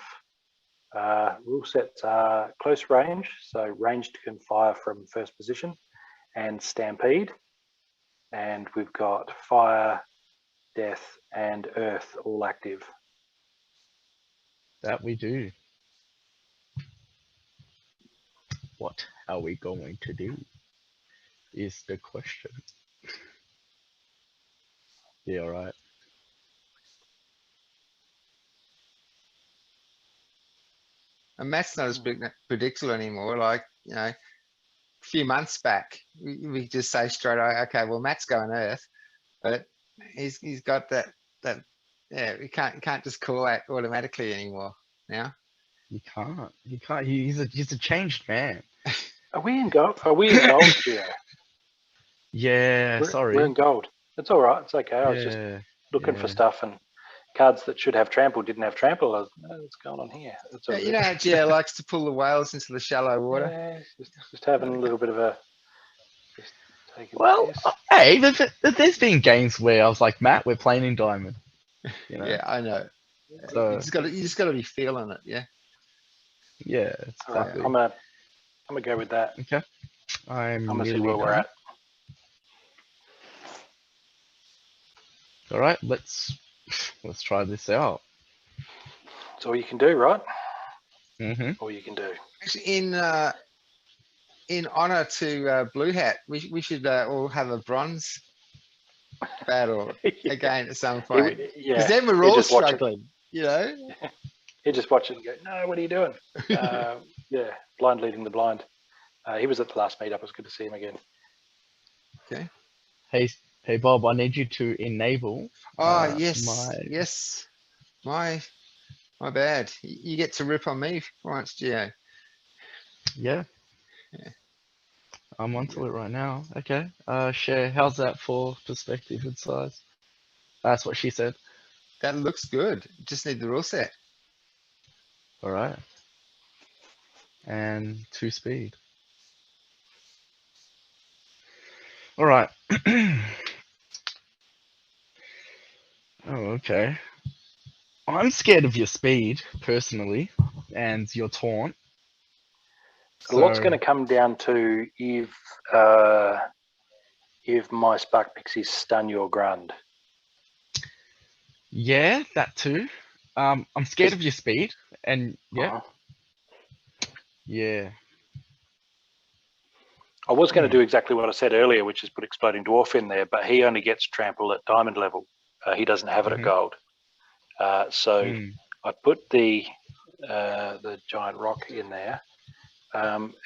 rule sets are close range, so ranged can fire from first position, and stampede, and we've got fire, death, and earth all active. That we do. What are we going to do? Is the question. Yeah, all right. And Matt's not as predictable anymore. Like, you know, a few months back, we just say straight away, okay, well, Matt's going Earth, but he's got that Yeah, you can't just call out automatically anymore now. You can't. You can't. He's a changed man. Are we in gold? Are we in gold, Gio? Yeah. We're Sorry. in gold. It's all right. It's okay. I was just Yeah. looking for yeah. stuff, and cards that should have trample didn't have trample. I was, oh, what's going on here? It's all You good. know how Gio likes to pull the whales into the shallow water. Yeah, just having a little bit of a just taking the Well, piss. hey, there's been games where I was like, Matt, we're playing in diamond. You know. Yeah, I know. So You just got to be feeling it. Yeah. yeah, All right, exactly. I'm gonna go with that. Okay. I'm I'm gonna see nearly where we're done. at. All right, let's try this out. That's all you can do, right? Mm-hmm. All you can do. Actually, in honor to Blue Hat, we should all have a bronze battle again at some point. Because Yeah, then we're he'd all just watch it. struggling, you know? He'd just watch it and go, "No, what are you doing?" Yeah, blind leading the blind. He was at the last meetup. It was good to see him again. Okay. Hey, Bob, I need you to enable. Oh, yes. my- Yes. My bad. You get to rip on me once, Gio. Yeah. Yeah. I'm onto it right now. Okay. Share. How's that for perspective and size? That's what she said. That looks good. Just need the rule set. All right. And 2 speed. All right. Oh, okay. I'm scared of your speed personally, and your taunt. A lot's going So to come down to if my Spark Pixies stun your Grand. yeah, that too. I'm scared of your speed, and yeah, yeah. I was going to do exactly what I said earlier, which is put Exploding Dwarf in there, but he only gets trample at diamond level. He doesn't have it at Mhm. gold. So Mm. I put the giant rock in there.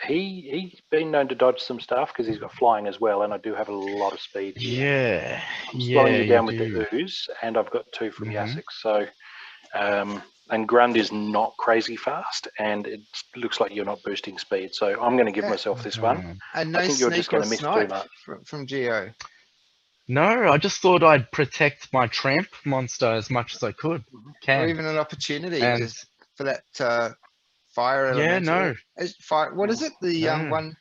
He's been known to dodge some stuff because he's got flying as well, and I do have a lot of speed here. Yeah, I'm slowing yeah, you down you with do. the ooze, and I've got 2 from Mhm. Yasik. So, and Grund is not crazy fast, and it looks like you're not boosting speed. So I'm going to give Yeah. myself this one. Mhm. And no I think you're just sneak or going to miss too snipe much. from Gio. No, I just thought I'd protect my tramp monster as much as I could. Or Can. even an opportunity And for that fire yeah, element. no. Fire, what is it? The No. one.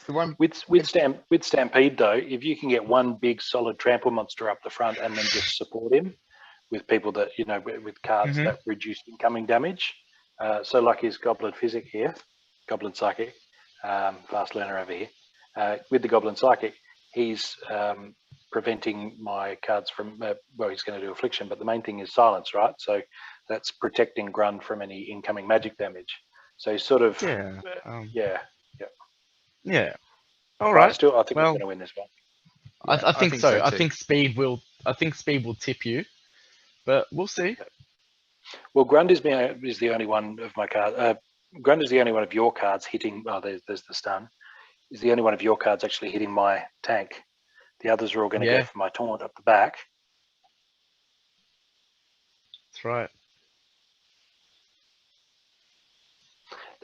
The one. With Stampede though, if you can get one big solid trample monster up the front and then just support him with people that with cards Mhm. that reduce incoming damage. So like his Goblin Physic here, Goblin Psychic, fast learner over here. With the Goblin Psychic, he's preventing my cards from. Well, he's going to do Affliction, but the main thing is Silence, right? So that's protecting Grund from any incoming magic damage. So he's sort of Yeah. yeah. Yeah. All But I right. think we're Well, going to win this one. Yeah, I think so. I too. think speed will. I think speed will tip you, but we'll see. Well, Grund is the only one of my cards. Grund is the only one of your cards hitting. Well, there's the stun. Is the only one of your cards actually hitting my tank. The others are all going to Yeah. go for my taunt up the back. That's right.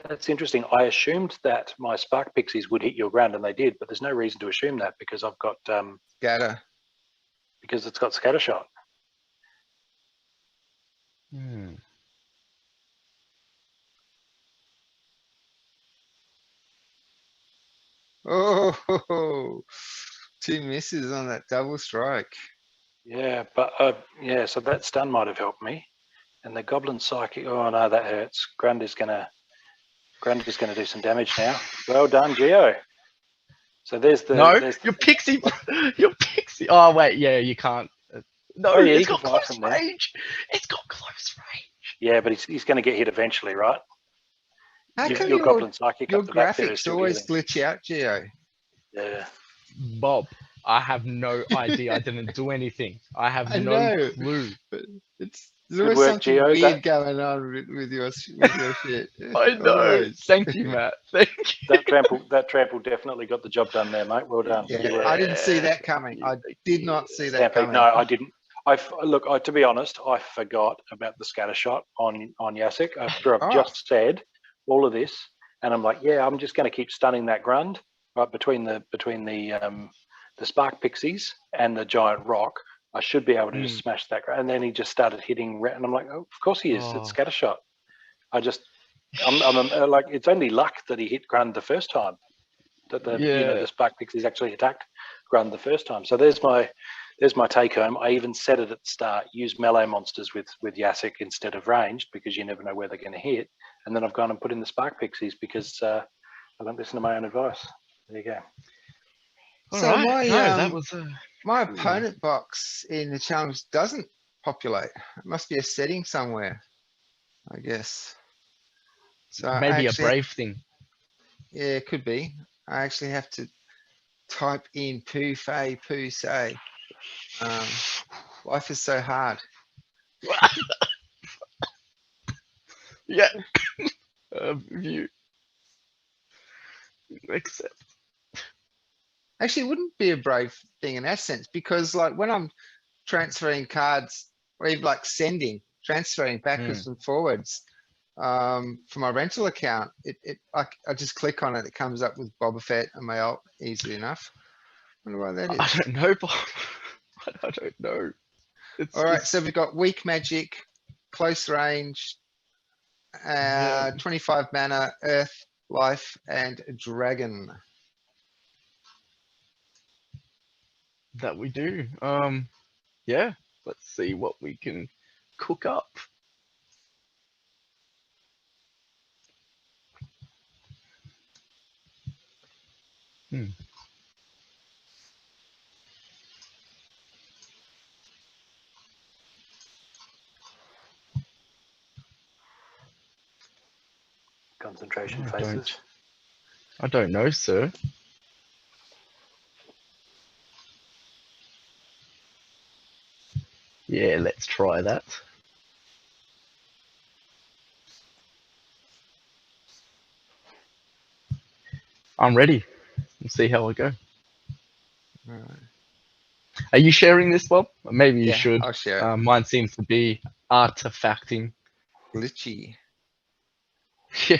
That's interesting. I assumed that my Spark Pixies would hit your ground, and they did, but there's no reason to assume that because I've got Scatter. because it's got Scattershot. Hmm. Oh, 2 misses on that double strike. Yeah, but yeah, so that stun might have helped me. And the Goblin Psychic. Oh no, that hurts. Grund is gonna do some damage now. Well done, Gio. So there's the your pixie. Your pixie. Oh wait, yeah, you can't. No, Oh, yeah, it's you can got fly close from there. range. It's got close range. Yeah, but he's going to get hit eventually, right? How come Your Goblin Psychic your up the back there is graphics still always healing. glitch out, Gio? Yeah. Bob, I have no idea. I didn't do anything. I have I no know. clue. But there's Good always work, something Gio. weird going on with your shit. I know. Always. Thank you, Matt. Thank you. That trample definitely got the job done there, mate. Well done. Yeah, You were I didn't see that coming. I did not see that Stampede. coming. No, I didn't. Look, to be honest, I forgot about the scatter shot on Yasik after I've Oh. just said all of this, and I'm like, yeah, I'm just going to keep stunning that grund right between the spark pixies and the giant rock. I should be able to just smash that grund. And then he just started hitting, and I'm like, oh, of course he is. It's scatter shot. I'm like, it's only luck that he hit grund the first time. That the spark pixies actually attacked grund the first time. So there's my take home. I even said it at the start, use melee monsters with Yasik instead of ranged, because you never know where they're going to hit. And then I've gone and put in the spark pixies because I don't listen to my own advice. There you go. So my that was my opponent box in the challenge doesn't populate. It must be a setting somewhere, I guess. So I maybe a actually- brave thing. Yeah, it could be. I actually have to type in poo fay poo say. Life is so hard. Yeah. View. Accept. Actually, it wouldn't be a brave thing in that sense, because like when I'm transferring cards, or even like transferring backwards and forwards, from my rental account, I just click on it. It comes up with Boba Fett and my alt easily enough. Wonder why that is. I don't know, Bob. I don't know. All right, so we've got weak magic, close range, 25 mana, earth, life, and dragon. That we do. Yeah. Let's see what we can cook up. Concentration I faces. don't know, sir. Yeah, let's try that. I'm ready. We'll see how I go. All right. Are you sharing this, Bob? Maybe you Yeah, should. I'll share it. Mine seems to be artifacting. Glitchy. Yeah.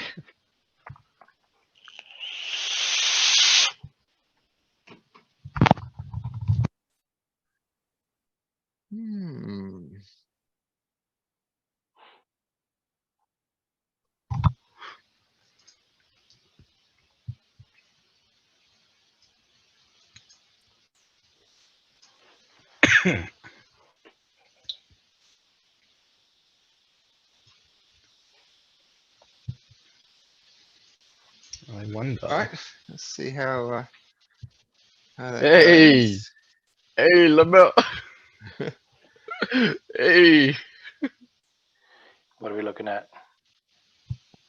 Hmm. I wonder. All right, let's see how that Hey! goes. Hey, Lamel. Hey. What are we looking at?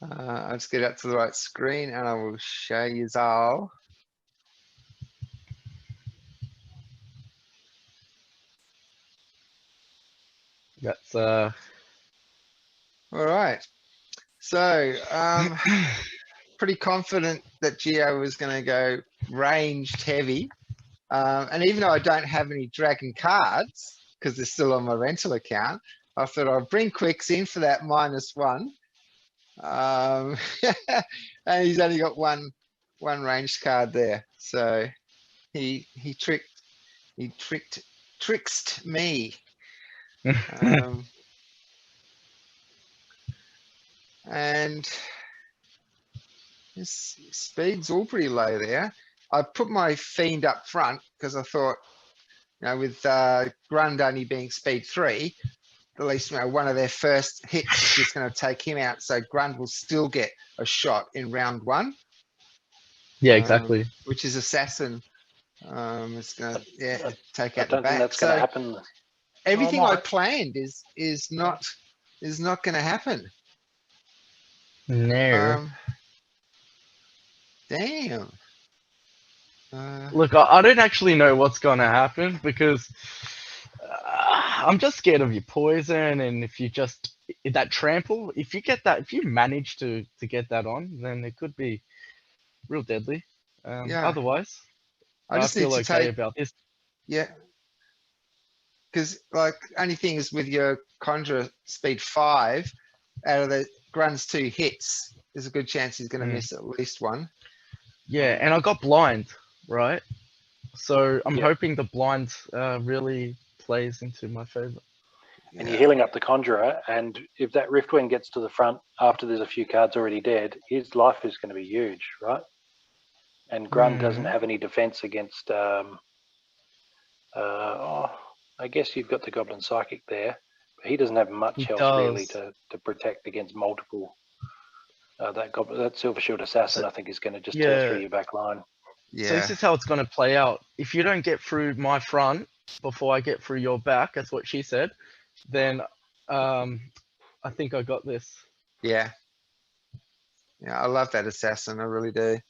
I'll just get up to the right screen and I will show you all. That's All right. So, pretty confident that Geo was going to go ranged heavy. And even though I don't have any dragon cards, because they're still on my rental account, I thought I'd bring Quicks in for that -1. And he's only got one ranged card there. So he tricked me. And his speed's all pretty low there. I put my fiend up front because I thought, with Grund only being speed 3, at least one of their first hits is just going to take him out. So Grund will still get a shot in round 1. yeah, exactly. Which is assassin. It's going to take I out the don't think back. that's going So to happen. everything I might. planned is not going to happen. No. Damn. Look, I don't actually know what's going to happen because I'm just scared of your poison. And if you just that trample, if you manage to get that on, then it could be real deadly. Yeah. Otherwise, I just feel need to okay take. about this. Yeah. Because like only thing is with your conjurer speed 5, out of the Grun's 2 hits, there's a good chance he's gonna miss at least one. Yeah, and I got blind, right? So I'm Yeah. hoping the blind really plays into my favor. And you're healing up the conjurer, and if that Riftwing gets to the front after there's a few cards already dead, his life is going to be huge, right? And Grun doesn't have any defense against. I guess you've got the Goblin Psychic there, but he doesn't have much He else really does. to protect against multiple. That Silver Shield Assassin, I think, is going to just tear Yeah. through your back line. Yeah. So this is how it's going to play out. If you don't get through my front before I get through your back, that's what she said, then I think I got this. Yeah. Yeah, I love that assassin, I really do.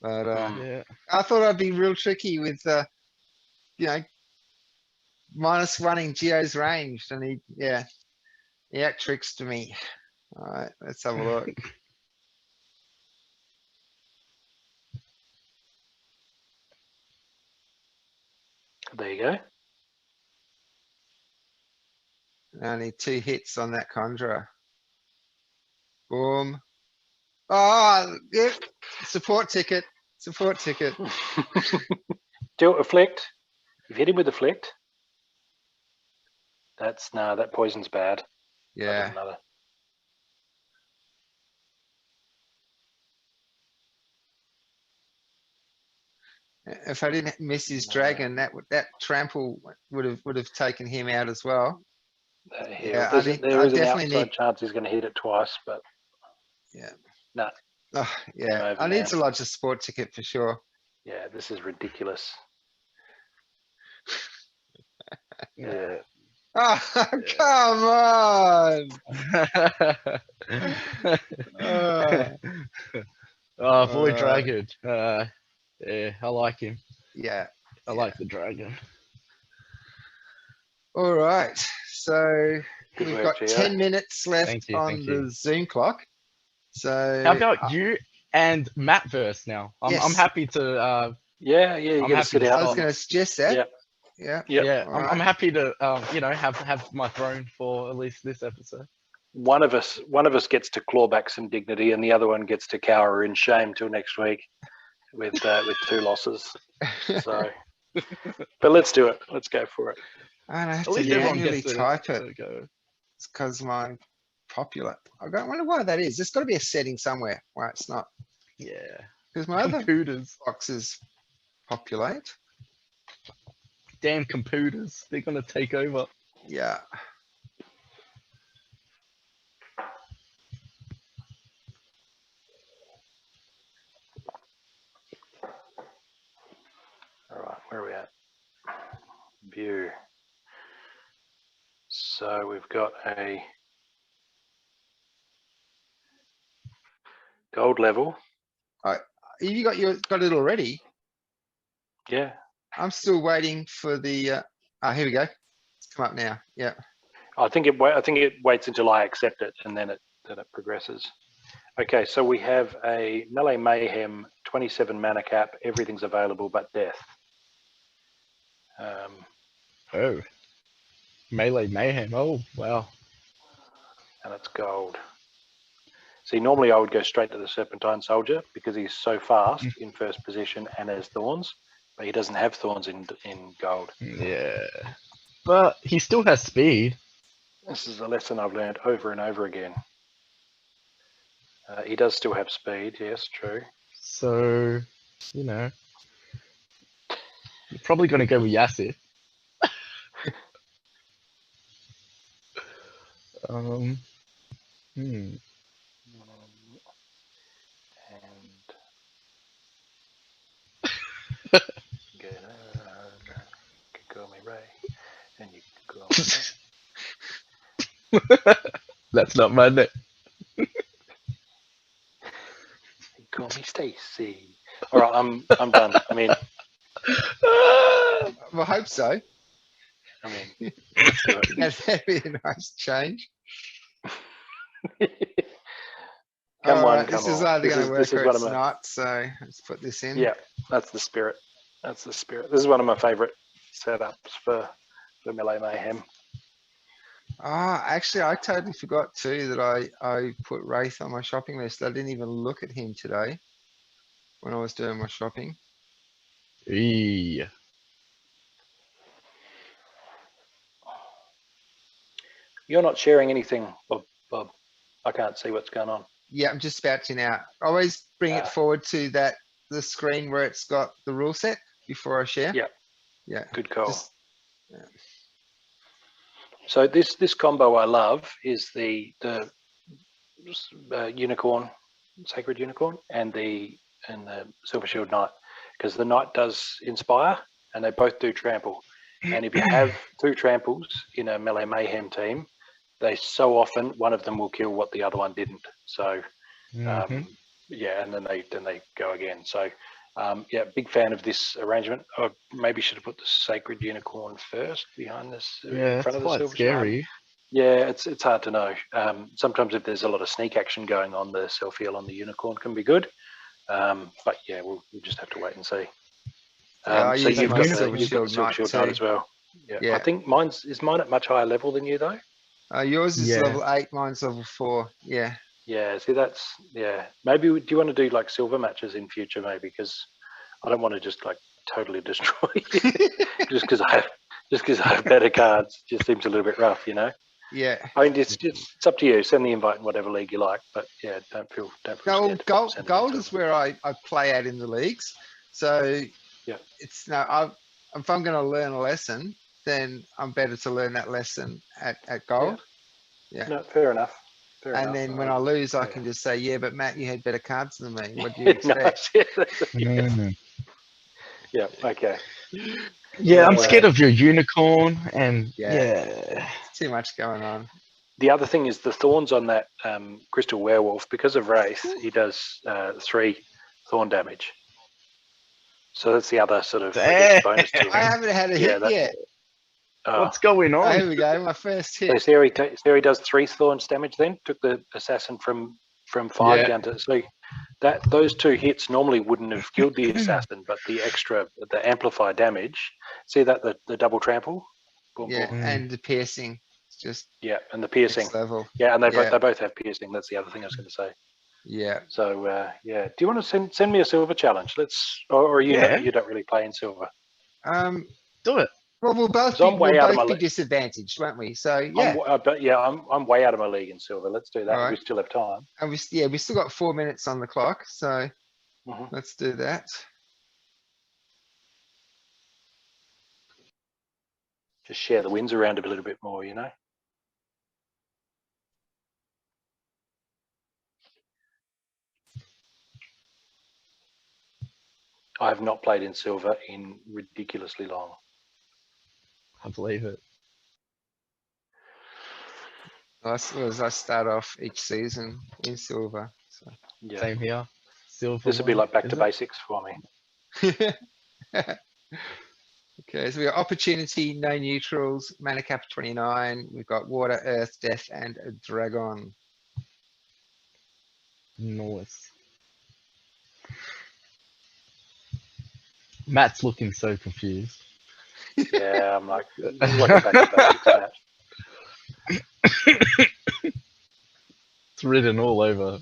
But Yeah. I thought I'd be real tricky with you know, -1 Geo's ranged, and he out-tricks to me. Alright, let's have a look. There you go. Only 2 hits on that conjurer. Boom. Oh, yeah. Support ticket. Support ticket. Tilt Afflict. You've hit him with Afflict. That poison's bad. Yeah. Another. If I didn't miss his dragon, that trample would have taken him out as well. Yeah, There I is an definitely outside need. chance he's going to hit it twice, but Yeah. no. Oh, yeah, over, I need man. to lodge a sport ticket for sure. Yeah, this is ridiculous. Yeah. Oh, come on. Boy Uh, dragon. Yeah, I like him. Yeah. I like the dragon. All right. So Good we've work, got Gio. 10 minutes left Thank you, on thank the you. Zoom clock. So How about you and Mattverse now? I'm Yes. happy to. Yeah, you I'm got to happy sit to out. I was start. going to suggest that. Yeah. Yeah. Yep. Yeah, All I'm right. happy to have my throne for at least this episode. One of us gets to claw back some dignity, and the other one gets to cower in shame till next week with 2 losses. So, but let's do it. Let's go for it. I don't have At to least everyone manually gets type to it. go. It's because mine popular. I wonder why that is. There's got to be a setting somewhere why it's not. Yeah. Because my other Computers. boxes populate. Damn computers. They're gonna take over. Yeah. All right, where are we at? View. So we've got a gold level. You got it already. Yeah. I'm still waiting for the. Here we go. It's come up now. Yeah. I think it waits until I accept it, and then it progresses. Okay, so we have a Melee Mayhem 27 mana cap. Everything's available but death. Oh. Melee Mayhem. Oh, wow. And it's gold. See, normally I would go straight to the Serpentine Soldier because he's so fast in first position and has thorns, but he doesn't have thorns in gold. Yeah. But he still has speed. This is a lesson I've learned over and over again. He does still have speed, yes, true. So, you're probably going to go with Yasir. And you can call me Ray, and you can call me That's not my name. you can call me Stacy. All right, I'm done. I mean, I hope so. let's do it. That'd be a nice change. Come All on, right, come this is on. either going to This work is or one it's of my, not. So let's put this in. yeah, that's the spirit. That's the spirit. This is one of my favorite setups for for Melee Mayhem. Ah, actually, I totally forgot too that I put Wraith on my shopping list. I didn't even look at him today when I was doing my shopping. Eee. You're not sharing anything, Bob. I can't see what's going on. Yeah, I'm just about to now. I always bring it Ah. forward to the screen where it's got the rule set before I share. Yeah. Yeah. Good call. Just- So this combo I love is the unicorn, sacred unicorn, and the silver shield knight, because the knight does inspire, and they both do trample. And if you have two tramples in a melee mayhem team, they so often one of them will kill what the other one didn't. So yeah, and then they go again. So yeah, big fan of this arrangement. I maybe should have put the sacred unicorn first behind this, Yeah, in front it's of the quite silver scary. Yeah, it's hard to know. Sometimes if there's a lot of sneak action going on, the self heal on the unicorn can be good. But yeah, we'll just have to wait and see. Yeah, I So use you've my got Silver the Shield silver Knight shield knight too. as well. Yeah, Yeah. I think mine at much higher level than you though. Yours is Yeah. level 8, mine's level 4. Yeah. Yeah, see that's Maybe do you want to do like silver matches in future? Maybe because I don't want to just like totally destroy you just because I have better cards. It just seems a little bit rough, you know. Yeah. I mean, it's up to you. Send the invite in whatever league you like, but yeah, don't feel No, scared to send it in gold is silver. where I play at in the leagues. So Yeah. it's no, if I'm going to learn a lesson, then I'm better to learn that lesson at gold. Yeah. No, fair enough. Fair And enough. then when I lose, I yeah. can just say, yeah, but Matt, you had better cards than me. What do you Nice. expect? Yeah. Okay. Yeah, I'm Uh, scared of your unicorn, and Yeah. yeah. Too much going on. The other thing is the thorns on that crystal werewolf. Because of Wraith, he does 3 thorn damage. So that's the other sort of, I guess, bonus to I it. haven't had a Yeah, hit that- yet. What's going Oh, on? here we go. My first So hit. Theory does 3 thorns damage. Then took the assassin from 5 Yeah. down to those 2 hits normally wouldn't have killed the assassin, but the amplify damage. See that the double trample. Boom, Yeah. boom. And the piercing. It's just Yeah, and the piercing. next level. Yeah, and they Yeah. both have piercing. That's the other thing I was going to say. Yeah. So yeah, do you want to send me a silver challenge? Or you Yeah. you don't really play in silver. Do it. Well, we'll both So be, I'm way out of my league. disadvantaged, won't we? So yeah. I'm way out of my league in silver. Let's do that. Alright. We still have time. And we still got 4 minutes on the clock. So Mhm. let's do that. Just share the wins around a little bit more, you know. I have not played in silver in ridiculously long. I believe it. I start off each season in silver. So. Yeah, Same here. Silver. this would be one, like back is to it? basics for me. Okay, so we got opportunity, no neutrals, mana cap 29. We've got water, earth, death, and a dragon. Nice. Matt's looking so confused. Yeah, I'm like a back to basics match. It's written all over.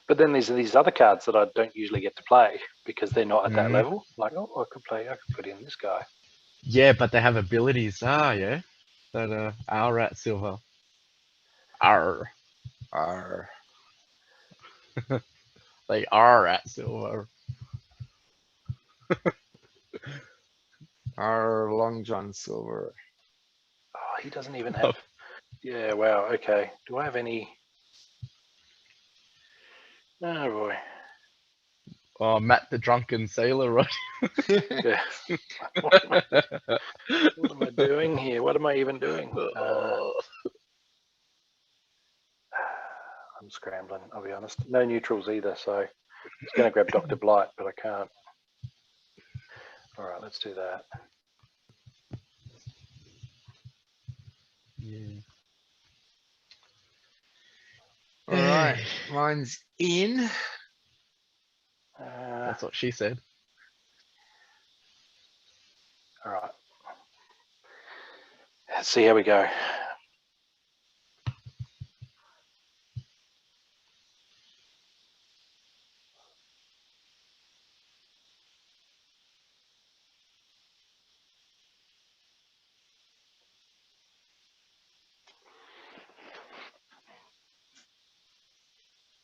But then there's these other cards that I don't usually get to play because they're not at that Mhm. level. Like, oh, I could put in this guy. Yeah, but they have abilities. Yeah. That are at silver. Arr. Arr. They are at silver. Arr, Long John Silver. Oh, he doesn't even have. Yeah, wow. Okay. Do I have any? Oh boy. Oh, Matt the drunken sailor, right? Yeah. What am I doing here? What am I even doing? I'm scrambling, I'll be honest. No neutrals either, so I was going to grab Dr. Blight, but I can't. All right, let's do that. Yeah. All right, mine's in. That's what she said. All right. Let's see how we go.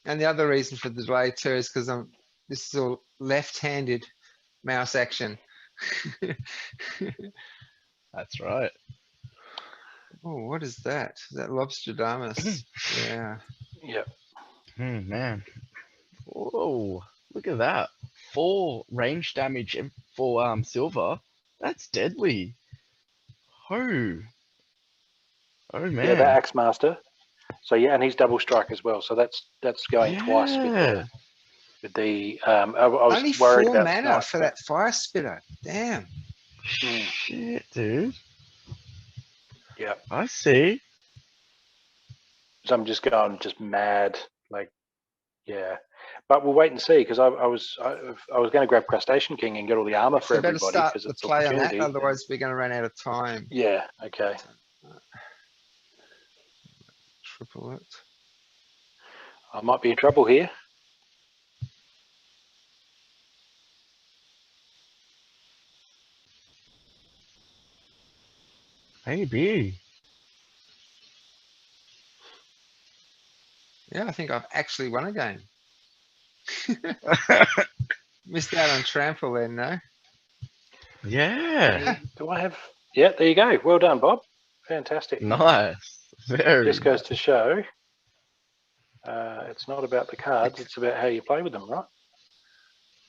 And the other reason for the delay too is because this is all left-handed mouse action. That's right. Oh, what is that? Is that Lobsterdamus? Yeah. Yep. Man. Whoa, look at that. 4 range damage and for silver. That's deadly. Oh. Oh man. Yeah, that Axe Master. So yeah, and he's double strike as well. So that's going twice with the I was Only worried 4 about mana tonight, for but- that fire spitter. Damn. Shit, dude. Yeah. I see. So I'm just going mad, like, yeah. But we'll wait and see because I was going to grab Crustacean King and get all the armor for So better everybody start because the it's play on that, opportunity. otherwise we're going to run out of time. Yeah. Okay. Triple it. I might be in trouble here. Maybe. Yeah, I think I've actually won a game. Missed out on trample then, no? Yeah. Do I have? Yeah. There you go. Well done, Bob. Fantastic. Nice. Very. Just goes to show. It's not about the cards; it's about how you play with them, right?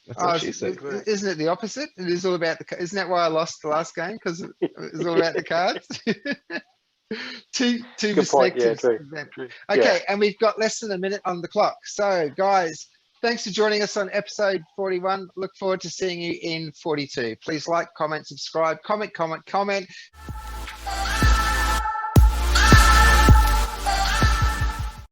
That's what she is- said. Isn't it the opposite? It is all about the. Isn't that why I lost the last game? Because it's all about the cards. two Good point. Yeah. perspectives. True. Okay, and we've got less than a minute on the clock. So, guys, thanks for joining us on episode 41. Look forward to seeing you in 42. Please like, comment, subscribe, comment.